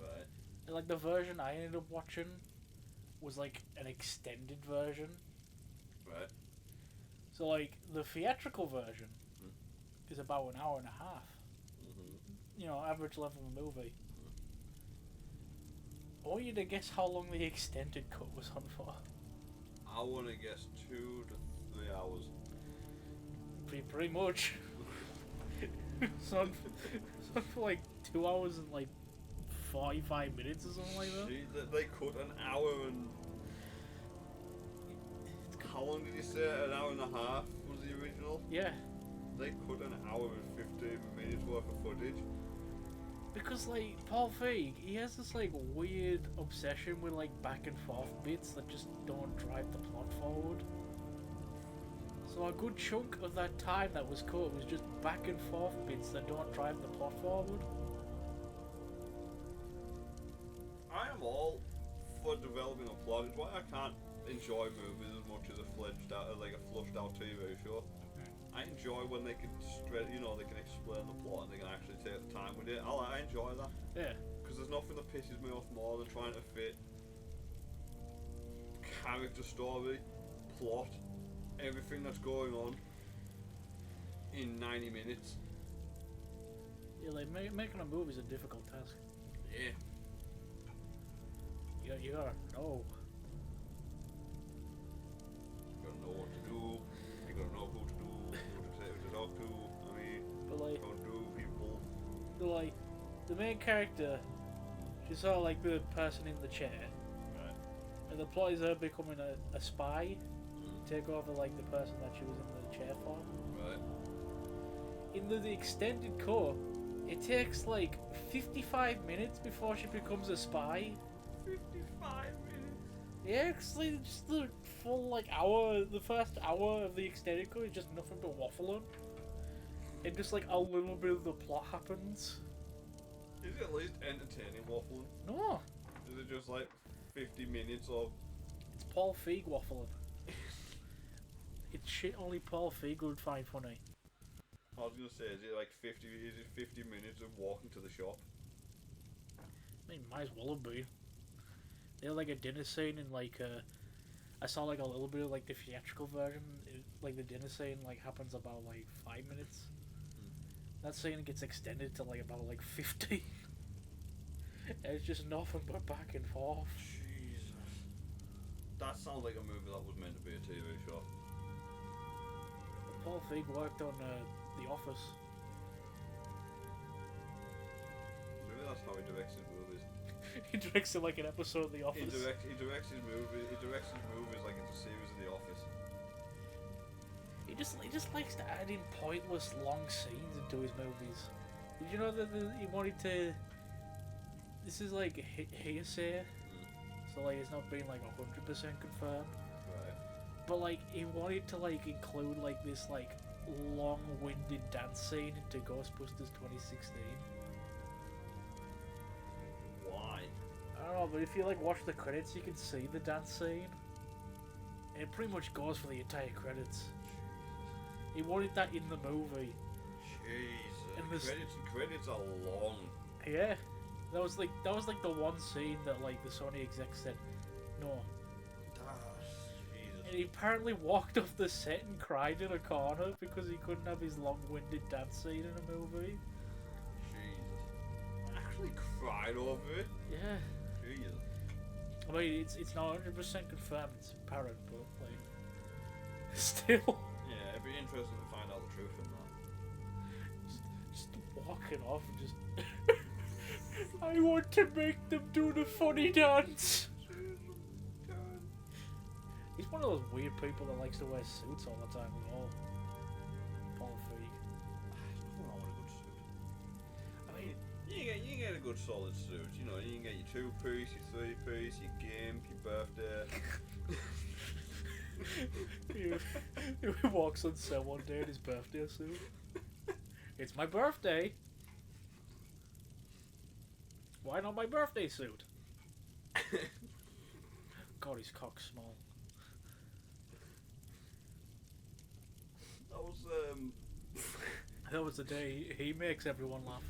Right. And like the version I ended up watching was like an extended version. Right. So like the theatrical version is about an hour and a half. You know, average level of movie. I want you to guess how long the extended cut was on for. I want to guess 2 to 3 hours. Pretty much. It's on for like 2 hours and like 45 minutes or something like that. Gee, they cut an hour and... How long did you say? An hour and a half was the original? Yeah. They cut an hour and 15 minutes worth of footage. Because like Paul Feig, he has this like weird obsession with like back and forth bits that just don't drive the plot forward. So a good chunk of that time that was cut was just back and forth bits that don't drive the plot forward. I am all for developing a plot. It's why I can't enjoy movies as much as a fledged out, like a flushed out TV show. I enjoy when they can they can explain the plot and they can actually take the time with it. I enjoy that. Yeah. Because there's nothing that pisses me off more than trying to fit character story, plot, everything that's going on in 90 minutes. Yeah, like making a movie is a difficult task. Yeah. You gotta know. You gotta know what to do. You gotta know who to do, who to talk to. I mean, But like, how to do people. like the main character, she saw like the person in the chair, Right. and the plot is her becoming a spy, take over like the person that she was in the chair for. Right. In the extended cut, it takes like 55 minutes before she becomes a spy. 55 minutes. Yeah, cause like just the full like hour, the first hour of the extended cut is just nothing but waffling, and just like a little bit of the plot happens. Is it at least entertaining waffling? No, Is it just like 50 minutes of... it's Paul Feig waffling. It's shit only Paul Feig would find funny. I was gonna say, is it 50 minutes of walking to the shop? I mean, might as well have been. They had like a dinner scene and like I saw like a little bit of like the theatrical version. Like the dinner scene like happens about like 5 minutes. That scene gets extended to like about like 50. And it's just nothing but back and forth. Jesus. That sounds like a movie that was meant to be a TV show. Paul Feig worked on The Office. Maybe that's how he directs his movies. He directs like an episode of The Office. He directs his movies like it's a series of The Office. He just likes to add in pointless long scenes into his movies. Did you know that he wanted to? This is like hearsay, so like it's not been like 100% confirmed. Right. But like he wanted to like include like this like long-winded dance scene into Ghostbusters 2016. Why? I don't know, but if you like watch the credits, you can see the dance scene. And it pretty much goes for the entire credits. He wanted that in the movie. Jesus. And this, credits are long. yeah, that was like the one scene that like the Sony exec said, no. Jesus. And he apparently walked off the set and cried in a corner because he couldn't have his long-winded dance scene in a movie. Jesus. I actually cried over it. Yeah. Jesus. I mean, it's not 100% confirmed. It's apparent, but like, still. Yeah, it'd be interesting to find out the truth in that. Just walking off and just. I want to make them do the funny dance. He's one of those weird people that likes to wear suits all the time as well. Paul Feig. There's nothing wrong with a good suit. I mean, You can get a good solid suit. You know, you can get your 2-piece, your 3-piece, your gimp, your birthday. he walks on set one day in his birthday suit. It's my birthday. Why not my birthday suit? God, his cock's small. That was the day he makes everyone laugh.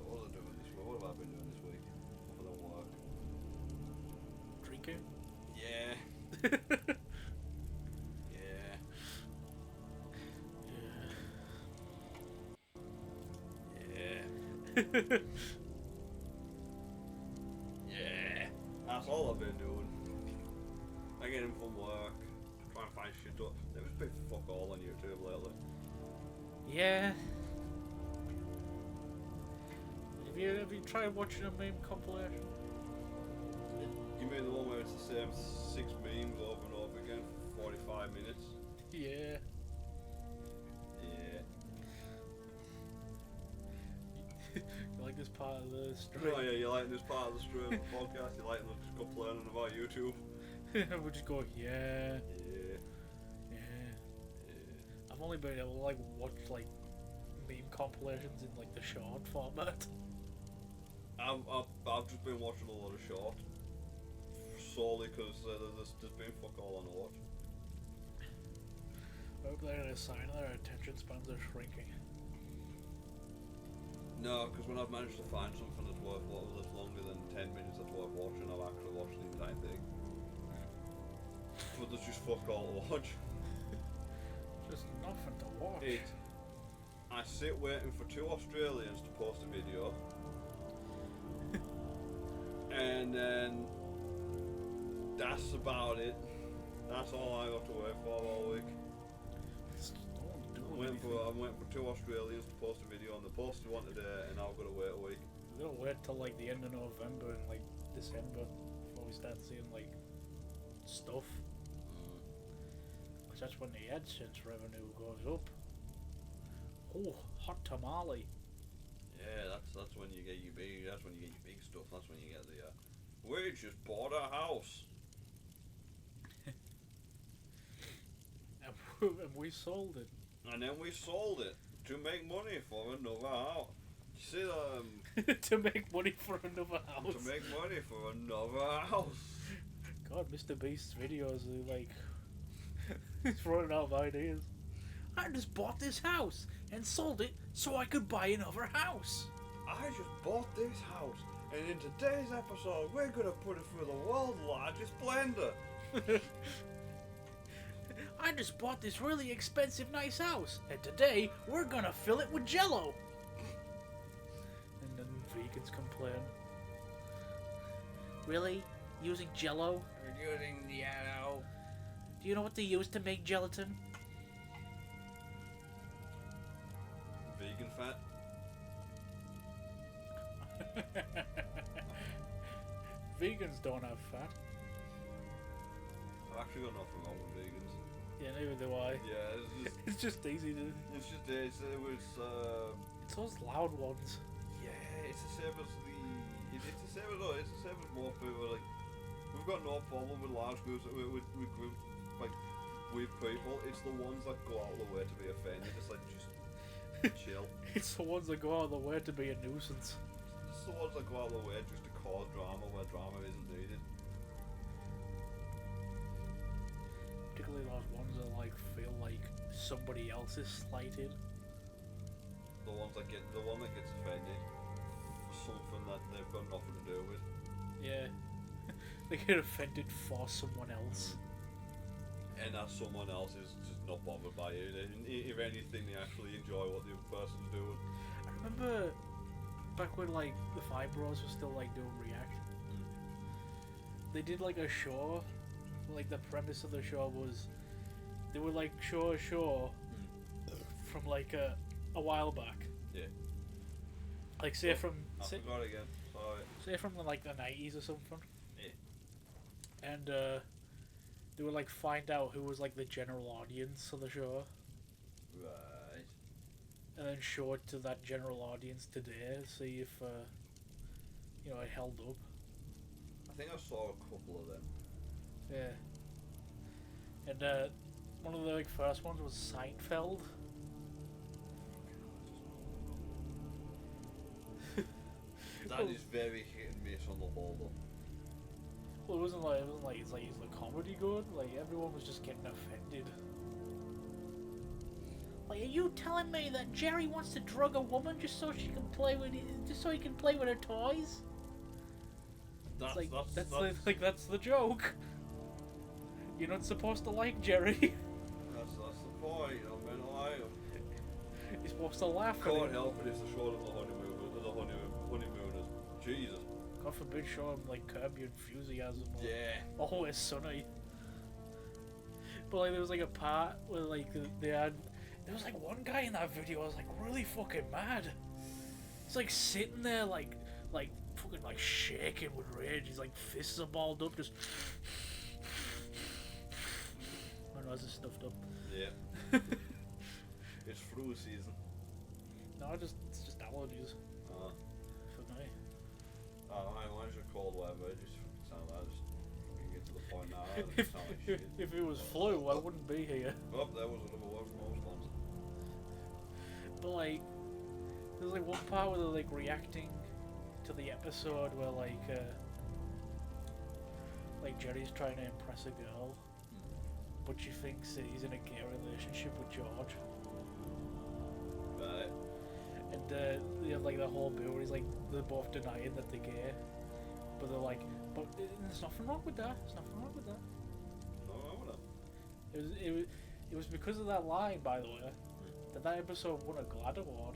what was I doing this week? What have I been doing this week? Other than work? Drinking? Yeah. Yeah. Yeah. Yeah. That's all I've been doing. I get in from work, trying to find shit up. There was been fuck all on YouTube lately. Yeah. Have you tried watching a meme compilation? You mean the one where it's the same 6 memes over and over again for 45 minutes? Yeah. Yeah. You like this part of the stream? Oh yeah, you like this part of the stream of the podcast? You like them just complaining about YouTube? We'll just go, yeah. Yeah. Yeah. I've only been able to like watch like meme compilations in like the short format. I've just been watching a lot of short, solely because there's been fuck all on to watch. I hope they're a sign their attention spans are shrinking. No, because when I've managed to find something that's longer than 10 minutes that's worth watching, I've actually watched the entire thing. But there's just fuck all to watch. Just nothing to watch. I sit waiting for 2 Australians to post a video. And then that's about it. That's all I got to wait for all week. I'm waiting for 2 Australians to post a video, and they posted one today, and I've got to wait a week. We're gonna wait till like the end of November and like December before we start seeing like stuff. Because that's when the AdSense revenue goes up. Oh, hot tamale. Yeah, that's when you get your big. That's when you get your big stuff. That's when you get the. We just bought a house. And we sold it. And then we sold it to make money for another house. You see, to make money for another house. To make money for another house. God, Mr. Beast's videos are like. He's running out of ideas. I just bought this house and sold it so I could buy another house. I just bought this house, and in today's episode, we're gonna put it through the world's largest blender. I just bought this really expensive nice house, and today we're gonna fill it with Jello. And then vegans complain. Really? Using Jello? We're using Jello. Do you know what they use to make gelatin? Vegan fat. Vegans don't have fat. I've actually got nothing wrong with vegans. Yeah, neither do I. Yeah, It's just easy to. it's It's those loud ones. yeah, it's the same as it's the same as most people. Like, we've got no problem with large groups, with groups like with people. It's the ones that go out of the way to be offended. It's like just chill. It's the ones that go out of the way to be a nuisance. It's the ones that go out of the way just to cause drama where drama isn't needed. Particularly especially those ones that like feel like somebody else is slighted. The one that gets offended for something that they've got nothing to do with. Yeah. They get offended for someone else. And that someone else is just not bothered by it. And if anything, they actually enjoy what the other person's doing. I remember back when like the Five Bros were still like doing React. They did like a show. Like the premise of the show was they would like show a show from like a while back. Yeah. Like say from I forgot again. Sorry. say from like the 90s or something. Yeah. And they would like find out who was like the general audience of the show. Right. And then show it to that general audience today, see if you know, it held up. I think I saw a couple of them. Yeah. And one of the like first ones was Seinfeld. That is very hit and miss on the whole though. Well, it wasn't like is the comedy good? Like everyone was just getting offended. Like, are you telling me that Jerry wants to drug a woman just so she can play with just so he can play with her toys? That's That's the joke. You're not supposed to like Jerry. That's the point. I'm gonna lie. You're supposed to laugh at Can't him. help it if they show them the honeymooners. Jesus. God forbid show him like Curb Your Enthusiasm or Yeah. Always Sunny. But like there was like a part where like there was like one guy in that video I was like really fucking mad. He's like sitting there like fucking like shaking with rage. He's like fists are balled up, just my nose is stuffed up. Yeah. It's flu season. No, it's just allergies for me. Why is it cold weather? It just sound like I just fucking get to the point now. I just sound like shit. If it was flu, I wouldn't be here. Oh, there was another word from our sponsor. But like, there's like one part where they're like reacting to the episode where like Jerry's trying to impress a girl, but she thinks that he's in a gay relationship with George. Right. And they have like the whole bit where he's like they're both denying that they're gay, but they're like, but there's nothing wrong with that. There's nothing wrong with that. No, I wanna. It was because of that line, by the way, that episode won a GLAAD award.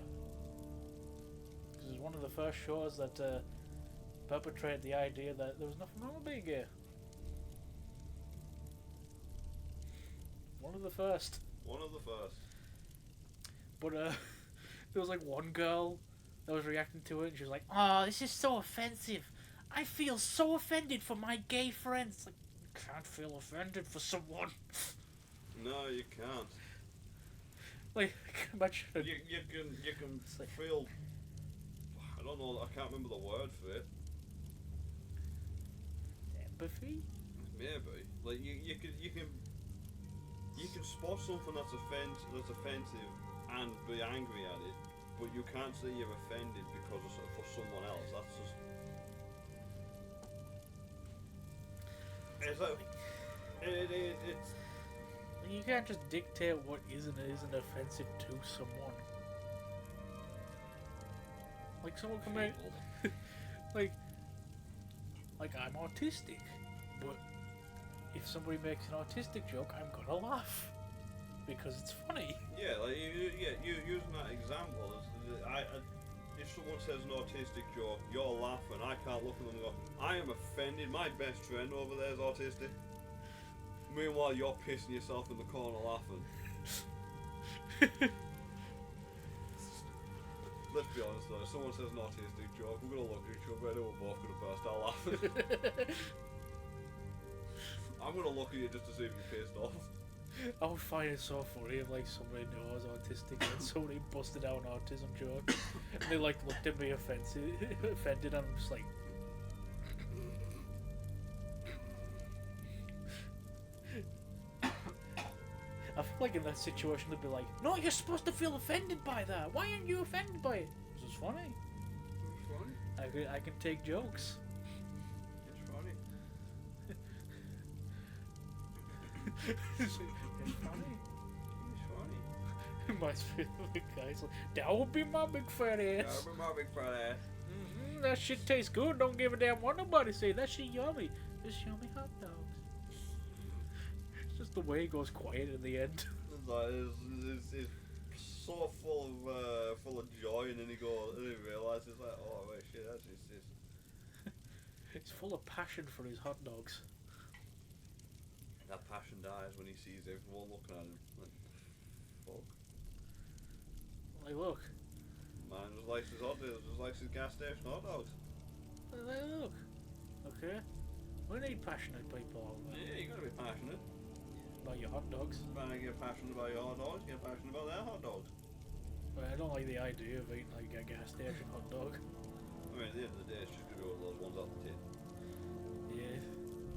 Because it was one of the first shows that perpetrated the idea that there was nothing wrong with being gay. One of the first. One of the first. But there was like one girl that was reacting to it, and she was like, "Oh, this is so offensive. I feel so offended for my gay friends." Like, you can't feel offended for someone. No, you can't. Like, imagine. You can feel. I don't know. I can't remember the word for it. Empathy. Maybe. Like you can spot something that's offensive and be angry at it, but you can't say you're offended because of for someone else. That's just. It's. You can't just dictate what is and isn't offensive to someone. Like someone can make, like I'm autistic, but if somebody makes an autistic joke, I'm gonna laugh because it's funny. Yeah, like you using that example. If someone says an autistic joke, you're laughing. I can't look at them and go, I am offended. My best friend over there is autistic. Meanwhile, you're pissing yourself in the corner laughing. Let's be honest though, if someone says an autistic joke, we're gonna look at each other and we're both gonna burst out laughing. I'm gonna look at you just to see if you're pissed off. I would find it so funny if like somebody knew I was autistic and somebody busted out an autism joke and they like looked at me offended, and I'm just like, I feel like in that situation they'd be like, no, you're supposed to feel offended by that. Why aren't you offended by it? This is funny. It's funny. I can take jokes. It's funny. It's funny. It's funny. Reminds me of the guys like, that would be my big fat ass. Yeah, my big fat ass. That shit tastes good. Don't give a damn what nobody say. That shit yummy. Just yummy hot dogs. It's just the way it goes quiet in the end. It's so full of joy, and then he realizes like, oh wait, shit, that's just. He's full of passion for his hot dogs. That passion dies when he sees everyone looking at him. Like, fuck. Like, look. Man just likes his hot dogs, just likes his gas station hot dogs. Like, look. Okay. We need passionate people. Yeah, you gotta be passionate. About your hot dogs. When I get passionate about your hot dogs, get passionate about their hot dogs. But I don't like the idea of eating like a gas station hot dog. I mean, at the end of the day, it's just gonna be one of those ones out the tin. Yeah.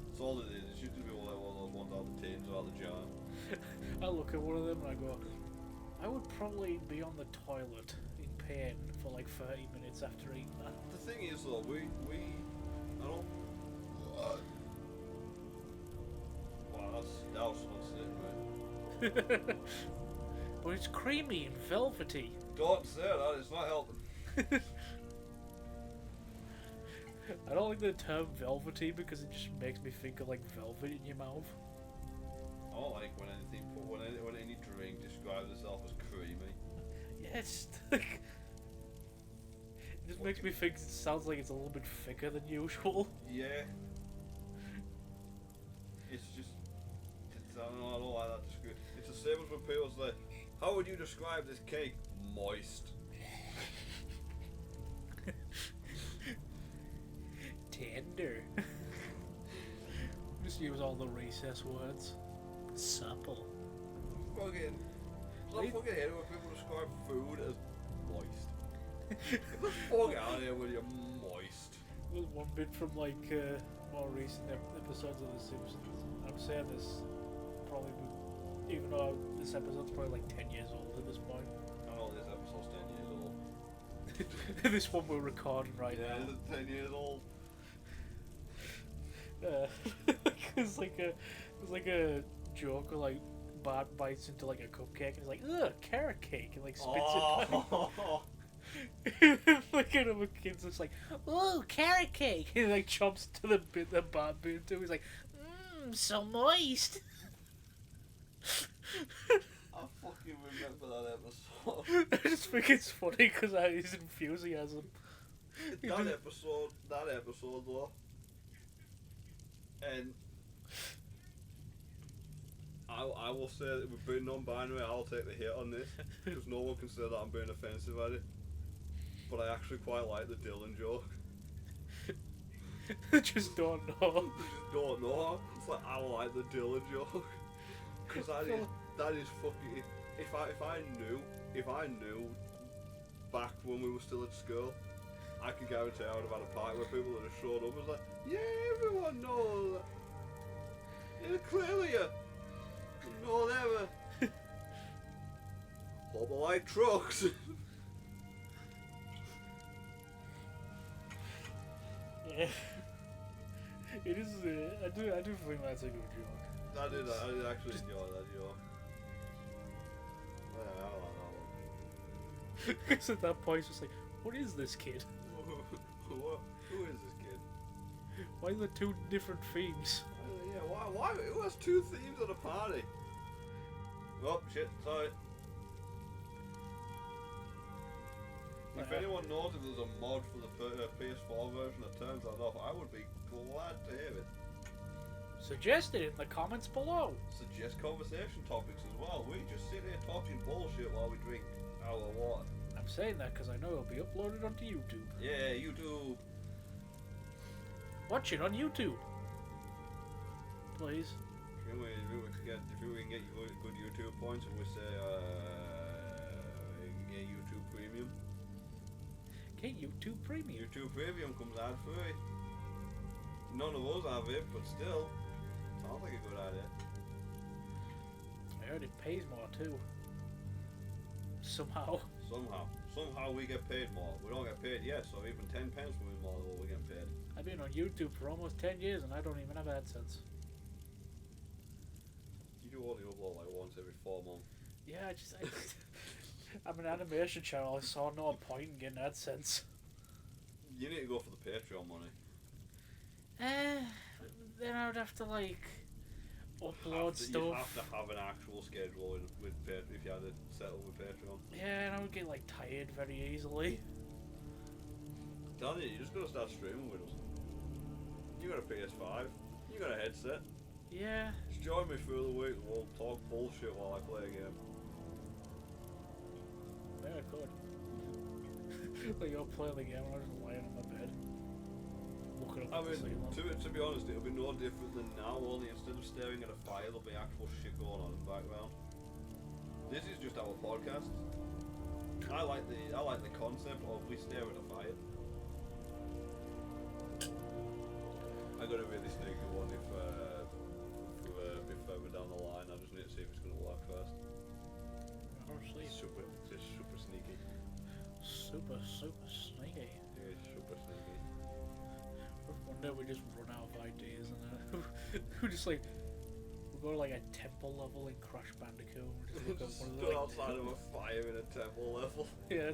That's all it is. It's just gonna be one of those ones out the tins or out the jar. I look at one of them and I go, I would probably be on the toilet in pain for like 30 minutes after eating that. The thing is, though, I don't. Wow, that was unsafe, man. But it's creamy and velvety. Don't say that. It's not helping. I don't like the term velvety because it just makes me think of like velvet in your mouth. I don't like when any drink describes itself as creamy. Yes. It just makes me think it sounds like it's a little bit thicker than usual. Yeah. It's just. I don't like that description. It's the same as when people say, how would you describe this cake? Moist. Tender. Just use all the recess words. Supple. Fucking. It's not fucking hate it when people describe food as moist. Get the fuck out of here with your moist. There's one bit from like more recent episodes of The Simpsons. I'm saying this probably, even though this episode's probably like 10 years old at this point. I know this episode's 10 years old. This one we're recording right now. Yeah, it's 10 years old. It's like a joke where like Bart bites into like a cupcake and he's like, ugh, carrot cake, and like spits it back. Like another kid's just like, ooh, carrot cake, and he like chomps to the bit that Bart bit into. He's like, so moist. I fucking remember that episode. I just think it's funny because of his enthusiasm. That episode though. And I will say that with being non-binary, I'll take the hit on this because no one can say that I'm being offensive at it. But I actually quite like the Dylan joke. Just don't know. Just don't know. It's like I like the Dylan joke because that is fucking. If I knew back when we were still at school, I can guarantee I would have had a party where people would have showed up and was like, yeah, everyone knows that. Yeah, clearly you know them. Hope I like trucks. Yeah. It is. I do think that's a good joke. I did actually enjoy that joke. Yeah, I like that one. Because at that point, it's just like, what is this kid? Who is this kid? Why are there two different themes? Yeah, why? Who has two themes at a party? Oh, shit, sorry. If anyone knows if there's a mod for the PS4 version that turns that off, I would be glad to hear it. Suggest it in the comments below. Suggest conversation topics as well. We just sit here talking bullshit while we drink our water. I'm saying that because I know it'll be uploaded onto YouTube. Yeah, YouTube. Watch it on YouTube. Please. If we can get you good YouTube points, and we say get YouTube Premium. Get YouTube Premium. YouTube Premium comes ad free. None of us have it, but still, sounds like a good idea. I heard it pays more too. Somehow we get paid more. We don't get paid yet, so even 10 pence will be more than what we're getting paid. I've been on YouTube for almost 10 years and I don't even have AdSense. You do only upload like once every 4 months. Yeah, I'm an animation channel. I saw no point in getting AdSense. You need to go for the Patreon money. Then I would have to like upload stuff. You'd have to have an actual schedule with if you had to settle with Patreon. Yeah, and I would get like tired very easily. I'm telling you just gotta start streaming with us. You got a PS5. You got a headset. Yeah. Just join me through the week and we'll talk bullshit while I play a game. Yeah, I could. Like you're playing the game and I'm just lying on my bed. Looking up at the ceiling. To be honest, it'll be no different than now, only instead of staring at a fire, there'll be actual shit going on in the background. This is just our podcast. I like the concept of we stare at a fire. I got a really sneaky one if a bit further down the line. I just need to see if it's gonna work first. Honestly. Just super sneaky. Super sneaky. Yeah, super sneaky. One day we just run out of ideas and then we just like we go to like a temple level in Crash Bandicoot. And Just one of stood the, outside of a fire in a temple level. yeah,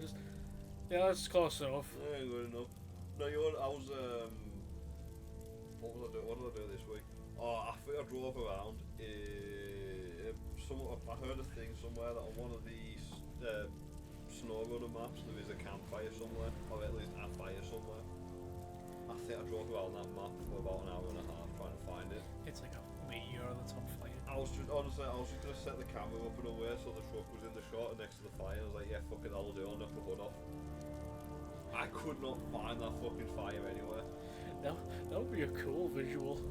that's close enough. Yeah, good enough. No, you know what? I was what did I do this week? Oh, I think I drove around. I heard a thing somewhere that on one of these SnowRunner maps there is a campfire somewhere, or at least a fire somewhere. I think I drove around that map for about an hour and a half trying to find it. It's like a meteor that's on fire. I was just gonna set the camera up in a way so the truck was in the shot next to the fire. I was like, yeah, fuck it, that'll do. I'll knock the hood off. I could not find that fucking fire anywhere. That would be a cool visual.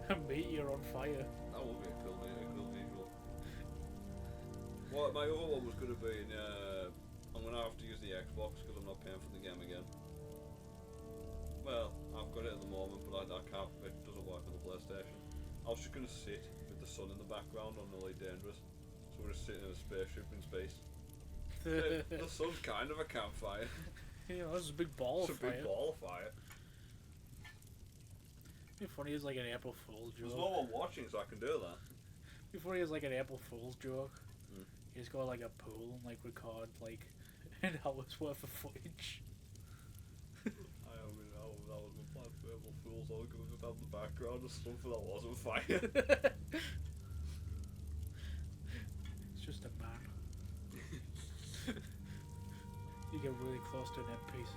A meteor on fire. That would be a cool visual. Well, my other one was going to be I'm going to have to use the Xbox because I'm not paying for the game again. Well, I've got it at the moment, but I can't. It doesn't work on the PlayStation. I was just going to sit with the sun in the background on Elite Dangerous. So we're just sitting in a spaceship in space. The sun's kind of a campfire. You know, it's a big ball of fire. It's a big ball of fire. It'd be funny as like an April Fool's joke. There's no one watching, so I can do that. It'd be funny as like an April Fool's joke. Mm. You just go to like a pool and like record like an hour's worth of footage. That was my plan for April Fool's. I was going to have the background of something that wasn't fire. It's just a man. You get really close to an NPC.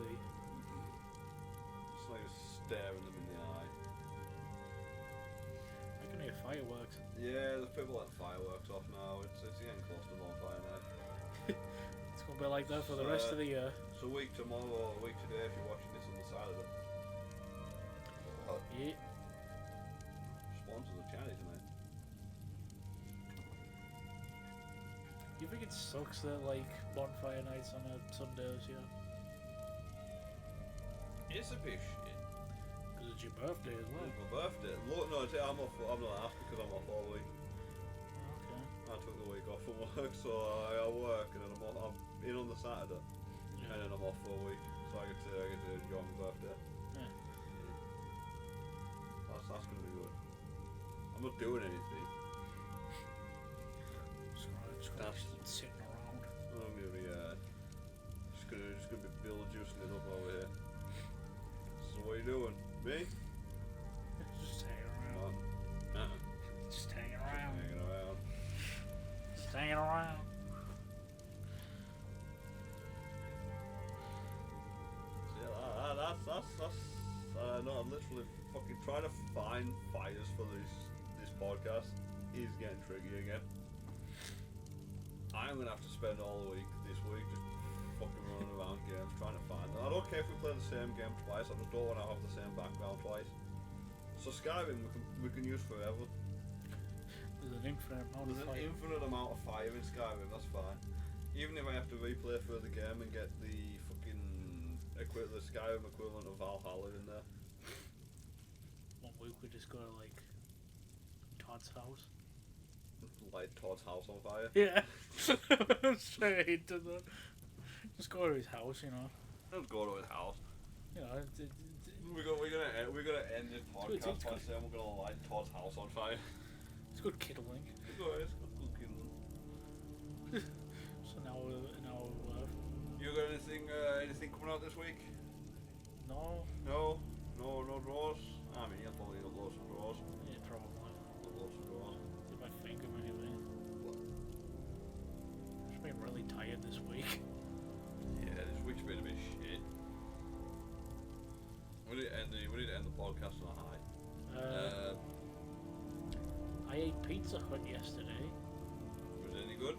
Just like staring them in the eye. I can hear fireworks. Yeah, the people let fireworks off now. It's getting close to bonfire night. It's gonna be like that for the rest of the year. So a week tomorrow or a week today if you're watching this on the Saturday. Yeah. Sponsors the channel tonight. You think it sucks that like bonfire nights on a Sunday this year? It's a bit shit. Because it's your birthday as well. It's my birthday. Look, no, I'm not asked because I'm off all week. Okay. I took the week off from work, so I work and then I'm in on the Saturday, Yeah. and then I'm off for a week, so I get to enjoy my birthday. Yeah. That's gonna be good. I'm not doing anything. Just gonna be sitting around. I'm gonna be just gonna be Beetlejuicing it up over here. So what are you doing? Me? Just hanging around. Just hanging around. Hanging around. Just hanging around. So yeah, that's no, I'm literally fucking trying to find fires for this podcast is getting tricky again. I'm gonna have to spend all the week this week just fucking running around games trying to find them. I don't care if we play the same game twice, I just don't want to have the same background twice. So Skyrim we can use forever. There's an infinite amount There's of an fire. infinite amount of fire in Skyrim, that's fine. Even if I have to replay through the game and get the fucking the Skyrim equivalent of Valhalla in there. 1 week we just go to like Todd's house. Light Todd's house on fire. Yeah. Straight into the. Just go to his house, you know. Let's go to his house. You know, We're gonna end this podcast it's by saying we're gonna light Todd's house on fire. it's good kiddling. It's alright, it's good cooking. So now You got anything coming out this week? no. No draws. I mean, you'll probably got lots of draws. Yeah, probably. Got lots of draws. If I think of anything. Just been really tired this week. Yeah, this week's been a bit shit. We need to end the podcast on a high. I ate Pizza Hut yesterday. Was it any good?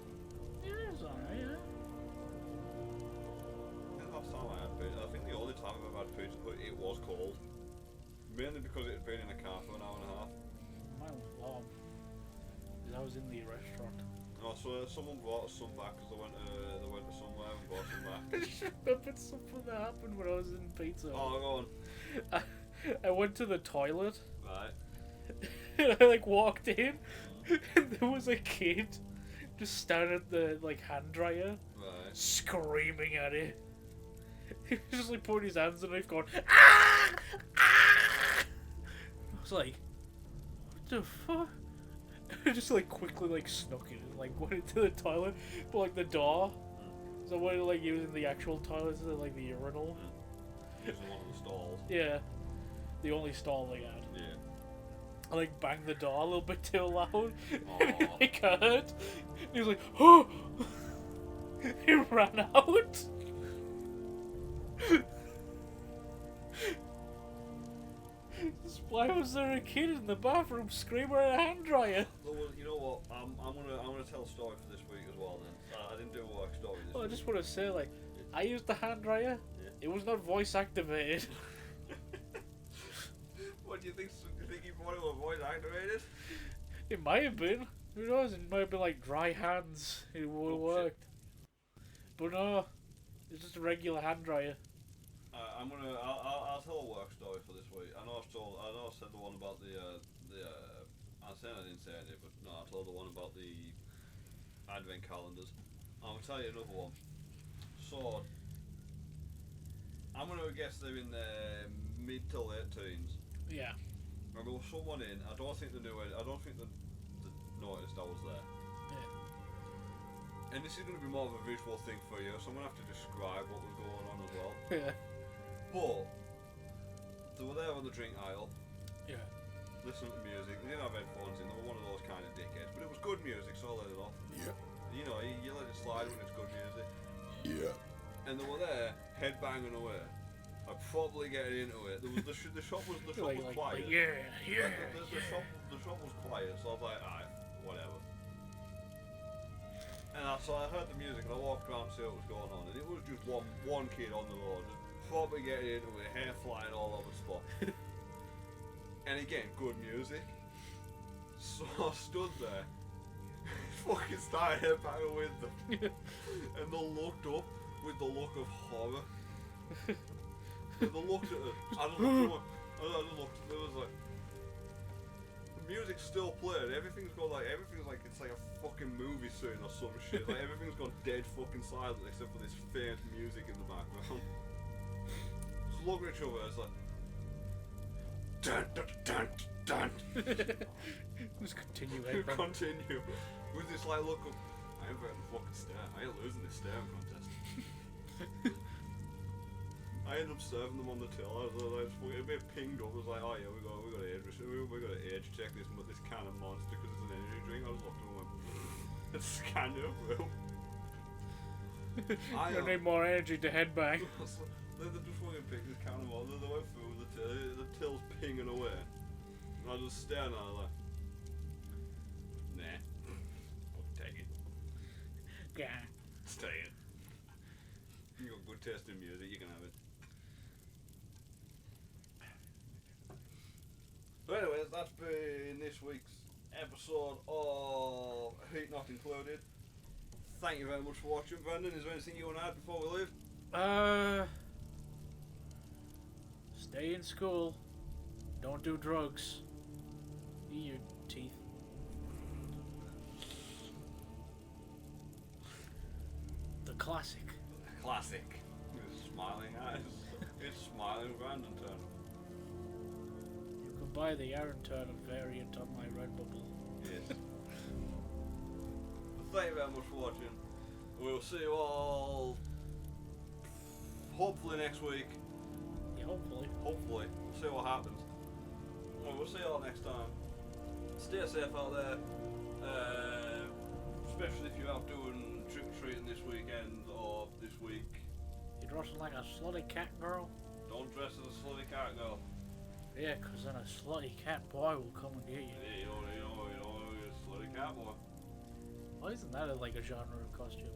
Yeah, it was alright, yeah. I think last time I had pizza, I think the only time I've ever had pizza, but it was cold. Mainly because it had been in a car for an hour and a half. Mine was warm. Because I was in the restaurant. No, so someone brought us some back because they went to somewhere and brought some back. I just remembered something that happened when I was in Pizza Hut. Oh, go on. I went to the toilet. Right. And I walked in and there was a kid just standing at the hand dryer Right. screaming at it. He was just putting his hands on it going ah! Ah! I was like, what the fuck? I just quickly snuck in and went into the toilet, but the door. So I wanted using the actual toilet instead of the urinal. Using one of the stalls. Yeah. The only stall they had. Yeah. I banged the door a little bit too loud. Aww. And he heard. And he was like, oh! He ran out. Why was there a kid in the bathroom screaming at a hand dryer? Well, you know what? I'm gonna tell a story for this week as well. Then I didn't do a work story this Well, I week. just want to say, I used the hand dryer. Yeah. It was not voice activated. What do you think? Do you think you bought it with voice activated? It might have been. Who knows? It might have been dry hands. It would have worked. But no, it's just a regular hand dryer. I'll tell a work story for this week. I know I said the one about I said I didn't say it, but no, I told the one about the advent calendars. I'm gonna tell you another one. So I'm gonna guess they're in their mid to late teens. Yeah. And there was someone in. I don't think they noticed I was there. Yeah. And this is going to be more of a visual thing for you, so I'm going to have to describe what was going on as well. Yeah. But they were there on the drink aisle, Yeah. listening to music. They didn't have headphones in. They were one of those kind of dickheads, but it was good music, so I let it off. Yeah. You know, you let it slide when it's good music. Yeah. And they were there, headbanging away. I'd probably get into it. There was the shop was quiet. Yeah. The shop was quiet, so I was like, alright, whatever. And so I heard the music and I walked around to see what was going on, and it was just one kid on the road, just probably getting into it, hair flying all over the spot. And again, good music. So I stood there, fucking started headbanging with them, and they looked up with the look of horror. And they looked at it. I just looked at it. It was like the music's still playing. Everything's gone everything's like it's like a fucking movie scene or some shit. Like everything's gone dead fucking silent except for this faint music in the background. Just look at each other. It's like dun dun dun dun. Just continue. Continue with this look of I ain't betting the fucking stare. I ain't losing this staring contest. I ended up serving them on the till. I was a bit pinged up. I was like, oh yeah, we got to age check this can of Monster because it's an energy drink. I just looked at them and went, and scanned it through. You need more energy to headbang. They just fucking picked this can of Monster. They went through the till's pinging away. And I was just staring at it like, nah, I'll take it. Yeah. Stay it. You got good taste in music, you can have it. But anyways, that's been this week's episode of Heat Not Included. Thank you very much for watching, Brandon. Is there anything you want to add before we leave? Stay in school. Don't do drugs. Eat your teeth. The classic. Classic. It's smiling eyes. It's smiling Brandon turn. You can buy the Aaron Turner variant on my Redbubble. Yeah. Yes. Thank you very much for watching. We'll see you all hopefully next week. Yeah, hopefully. Hopefully. We'll see what happens. Well, we'll see you all next time. Stay safe out there. Especially if you're out doing trick-or-treating this weekend or this week. You dressing like a slutty cat girl? Don't dress as a slutty cat girl. Yeah, 'cause then a slutty cat boy will come and get you. Yeah, you know, you're a slutty cat boy. Why isn't that like a genre of costume?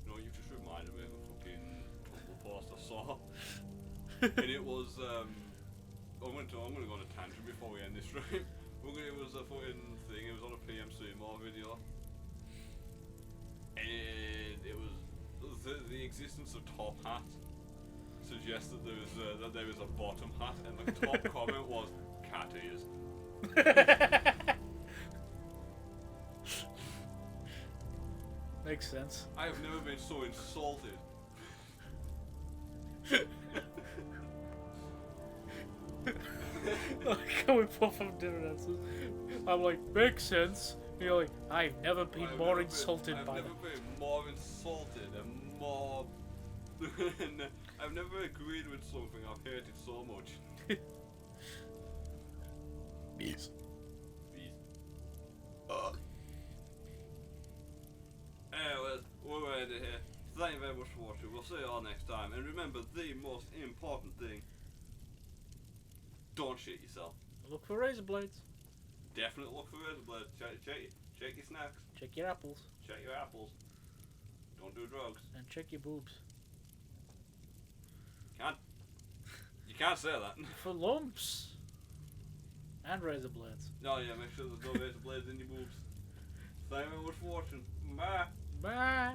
You know, you just reminded me of a fucking Tumblr post I saw. And it was, I'm gonna go on a tangent before we end this stream. It was a fucking thing, it was on a PMC more video. And it was, the existence of top hat suggested that there was a bottom hat, and the top comment was, cat ears. Makes sense. I have never been so insulted. Can we puff up dinner answers? I'm like, makes sense. You're like, I've never been more insulted by I've them. never been more insulted and more. And I've never agreed with something I've hated so much. Bees. Anyways, we're ready here. Thank you very much for watching. We'll see you all next time. And remember the most important thing: don't shit yourself. Look for razor blades. Definitely look for razor blades. Check your snacks. Check your apples. Check your apples. Don't do drugs. And check your boobs. You can't say that. For lumps. And razor blades. No, yeah, make sure there's no razor blades in your boobs. Thank you very much for watching. Bye. Bye.